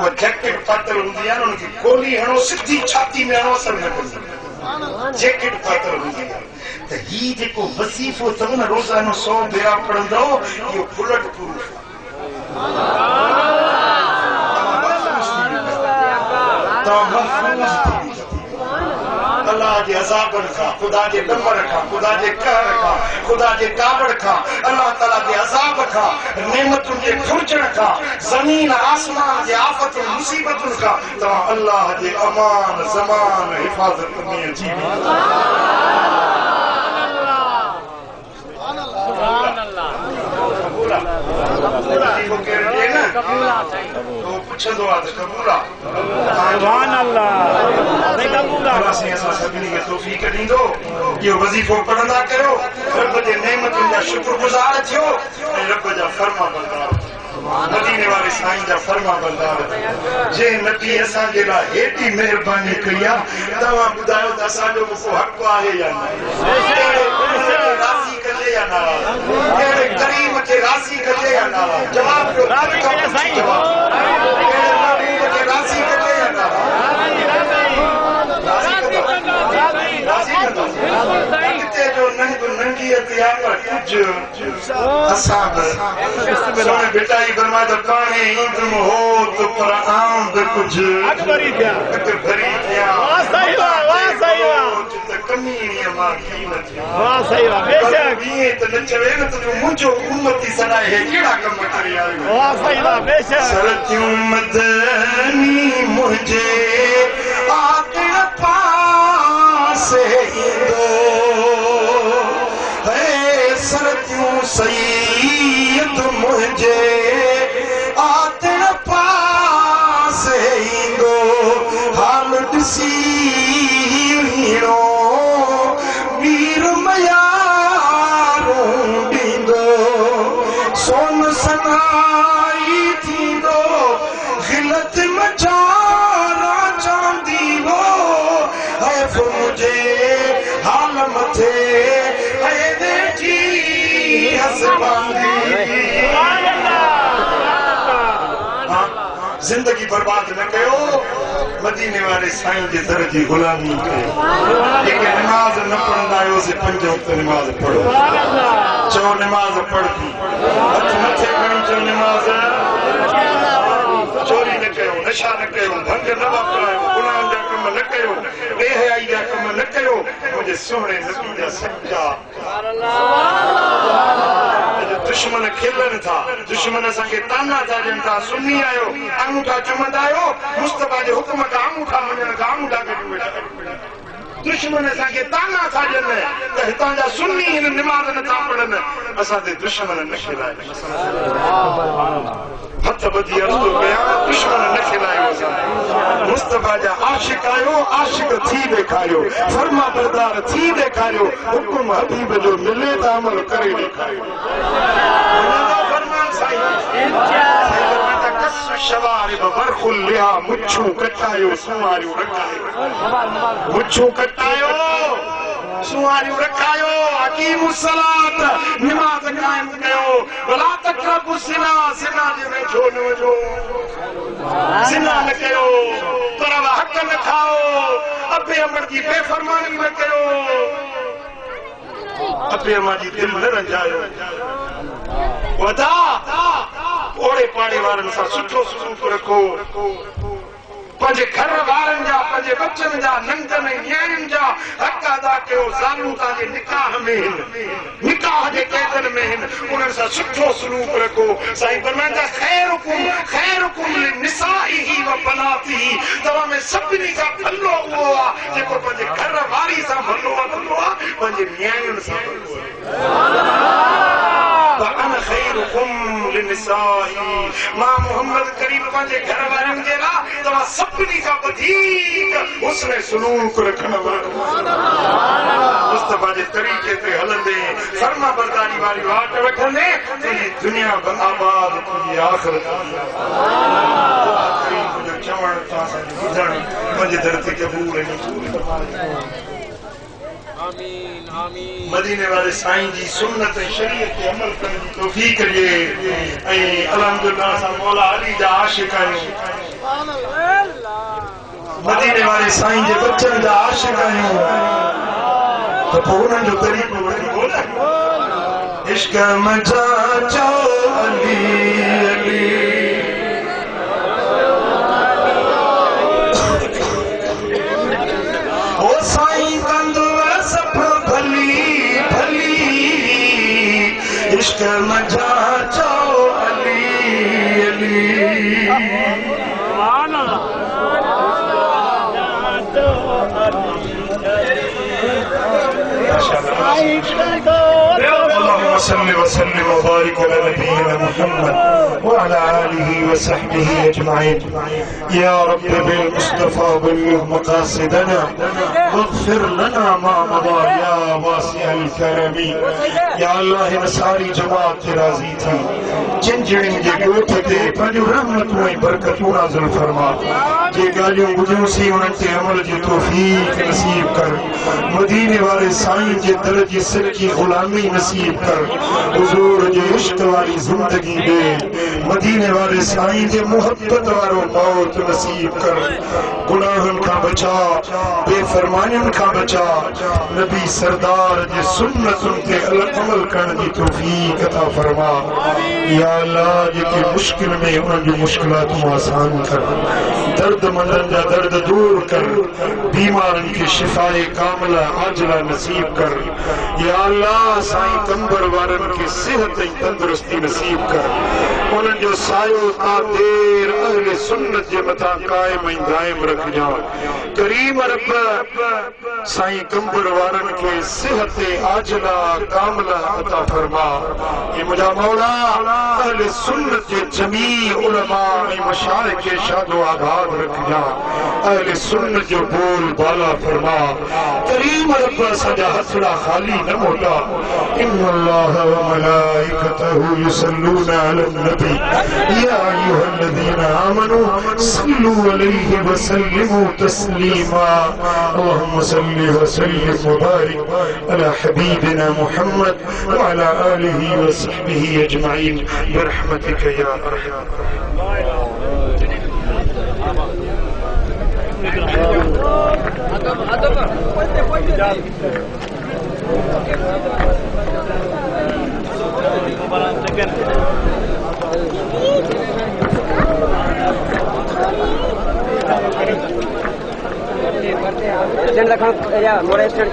वो जैकेट पातल हूंदी आहे न उनखे गोली हणो सिधी छाती में हणो असर न कंदी जैकेट पातल हूंदी आहे त ही जेको वज़ीफ़ो अथव न रोज़ानो 100 भेरा पढ़ंदो इहो बुलेट प्रूफ तव्हां महफ़ूज़ थी अल्लाह जे अज़ाबनि खां ख़ुदा जे नंबर खां ख़ुदा जे कहर खां ख़ुदा जे कावड़ खां अल्लाह ताला जे अज़ाब खां नेमतुनि जे घुरजण खां ज़मीन आसमान जे आफ़तुनि मुसीबतुनि खां तव्हां अल्लाह जे अमान ज़मान हिफ़ाज़त में अची पुछंदो आहे त क़बूल आहे सभिनी खे तौफ़ीक़ ॾींदो इहो वज़ीफ़ो पढ़ंदा कयो रब जे नेमतुनि जा शुक्रगुज़ार थियो ऐं रब जा फर्मा बरदार मदीने वारे साईं जा फर्मा बरदार जे नबी असांजे लाइ हेॾी महिरबानी कई आहे तव्हां ॿुधायो त असांजो को हक़ आहे या न राज़ी कजे या न कहिड़े करीम खे राज़ी कजे या न जवाब ॾियो राज़ी कजे या न बेटाई फरमाए तो काने इल्म हो तो पर आम बे कुछ अकबरी थिया वाह सही वाह कमी नहीं मां की न थी वाह सही वाह बेशक ये तो न चवे न तो मुझो उम्मती सदाए है केड़ा कम करे आयो वाह सही वाह बेशक सरतियों मदनी मुझे आके पासे दो है सरतियों सैयद मुझे आते पासे दो हाल दिसी हीरो वीर मयारो दींदो सोन सनाई थींदो गिलत मचारा चांदी वो है मुझे हाल मथे है बेटी हसबानी जिंदगी बर्बाद न कयो मदीने वाले साईं जे दर जी गुलामी कयो जेके नमाज न पढ़ंदा आहियो से 5 वक्त नमाज पढ़ो चओ नमाज पढ़ती हथ मथे खणी चओ नमाज चोरी न कयो नशा न कयो भंग न वापरायो गुनाहनि जा कम न कयो बेहयाई जा कम न कयो मुंहिंजे सुहिणे नबी जा सच्चा दुश्मन खेलनि था दुश्मन असांखे ताना था ॾियनि था सुन्नी आहियो अंगूठा चुमंदा आहियो मुस्तफा जे हुक्म खां अंगूठा मञण खां अंगूठा कढी वेठा दुश्मन असांखे ताना था ॾियनि त हितां जा सुन्नी हिन निमाज़ नथा पढ़नि असां ते दुश्मन न खिलाए हथ ॿधी अर्ज़ थो कयां दुश्मन न खिलायो मुस्तफा जा आशिक आहियो आशिक थी ॾेखारियो फर्मा बरदार थी ॾेखारियो हुकुम हबीब जो मिले त अमल करे ॾेखारियो मुच्छूं कटायो सुवारियूं रखायो मुच्छूं कटायो सुवारियूं रखायो अकीमुस सलात नमाज़ कायम कयो वला तक़रबु ज़िना ज़िना जे वेझो न वञो ज़िना न कयो पर हक़ न खाओ अबे अमर जी बेफ़रमानी न कयो अबे अमर जी दिल न रंजायो वदा ओड़े पाड़े वारनि सां सुठो सलूक रखो पंहिंजे घर वारनि जा पंहिंजे बच्चनि जा नंढनि न्याणियुनि जा हक़ अदा कयो ज़ालूं तव्हांजे निकाह में आहिनि निकाह जे क़ैदनि में आहिनि उन्हनि सां सुठो सलूक रखो साईं फरमाईंदा ख़ैरुकुम लिनिसाइही व बनातिही तव्हां में सभिनी खां भलो उहो आहे जेको पंहिंजे घर वारी सां भलो आहे पंहिंजे न्याणियुनि सां भलो आहे खैरुकुम लिनिसाई मां मोहम्मद करीम पंहिंजे घर वारनि जे लाइ तव्हां सभिनी खां वधीक हुस्न सुलूक रखण वारा मुस्तफा जे तरीक़े ते हलंदे फर्मा बरदारी वारी वाट वठंदे तुंहिंजी दुनिया आबाद तुंहिंजी आख़िरत मुंहिंजो चवण तव्हां असांजो ॿुधण मुंहिंजे दर ते क़बूल आमीन आमीन मदीने वाले साईं जी सुन्नत ऐं शरीयत ते अमल करण जी तौफ़ीक़ ॾिए ऐं अल्हम्दुलिल्लाह असां मौला अली जा आशिक़ आहियूं मदीने वाले साईं जे बच्चनि जा आशिक़ आहियूं त पोइ उन्हनि जो तरीक़ो वठी ॿोलाए इश्क मचा चो अली अली ओ साईं कंदो सभ भली भली इश्क मचा चो अली अली सुभान अल्लाह اللهم صل وسلم وبارك على نبينا محمد وعلى آله وصحبه أجمعين يا رب بالمصطفى بلغ مقاصدنا واغفر لنا ما مضى يا واسع الكرم يا الله نساري جماعت راضي थी जिन जिन जे ॻोठ ते पंहिंजूं रहमतूं ऐं बरकतूं नाज़िल फरमा जे ॻाल्हियूं ॿुधियूंसीं उन्हनि ते अमल जी तौफ़ीक़ नसीब कर मदीने वाले साईं जे दर जी सच्ची ग़ुलामी नसीब कर हुज़ूर जे इश्क वारी ज़िंदगी दे मदीने वाले साईं जे मोहब्बत वारो मौत नसीब कर गुनाहनि खां बचा बेफ़रमानियुनि खां बचा नबी सरदार जे सुन्नतुनि ते अमल करण जी तौफ़ीक़ अता फरमा या अल्लाह जेके मुश्किल में उन्हनि जूं मुश्किलातूं आसान कर दर्द मंदनि जा दर्द दूर कर बीमारनि खे शिफ़ाए कामिला आजिला नसीब कर या अल्लाह साईं कंबर वारनि खे सिहत ऐं तंदुरुस्ती नसीब कर उन्हनि जो सायो ता देर अहले सुन्नत जे मथां क़ाइम ऐं दाइम रखजा करीम रब साईं कंबर वारनि खे सिहत आजिला कामिला अता फरमा ये मुंहिंजा मौला अहले सुन्नत जे जमी उलमा ऐं मशाइख खे शादो आबाद रखजा अहले सुन्नत जो बोल बाला फरमा करीम रब असांजा हथड़ा खाली न मोटा इन्नल्लाह व मलाइकतहु युसल्लूना अलन नबी या अय्युहल्लज़ीना आमनू सल्लू अलैहि व सल्लिमू तस्लीमा अल्लाहुम्मा सल्लि व सल्लिम व बारिक अला हबीबिना मुहम्मद व अला आलिहि व सहबिहि अजमईन बिरहमतिक या अरहम स्टैंड रखा मोरे स्टैंड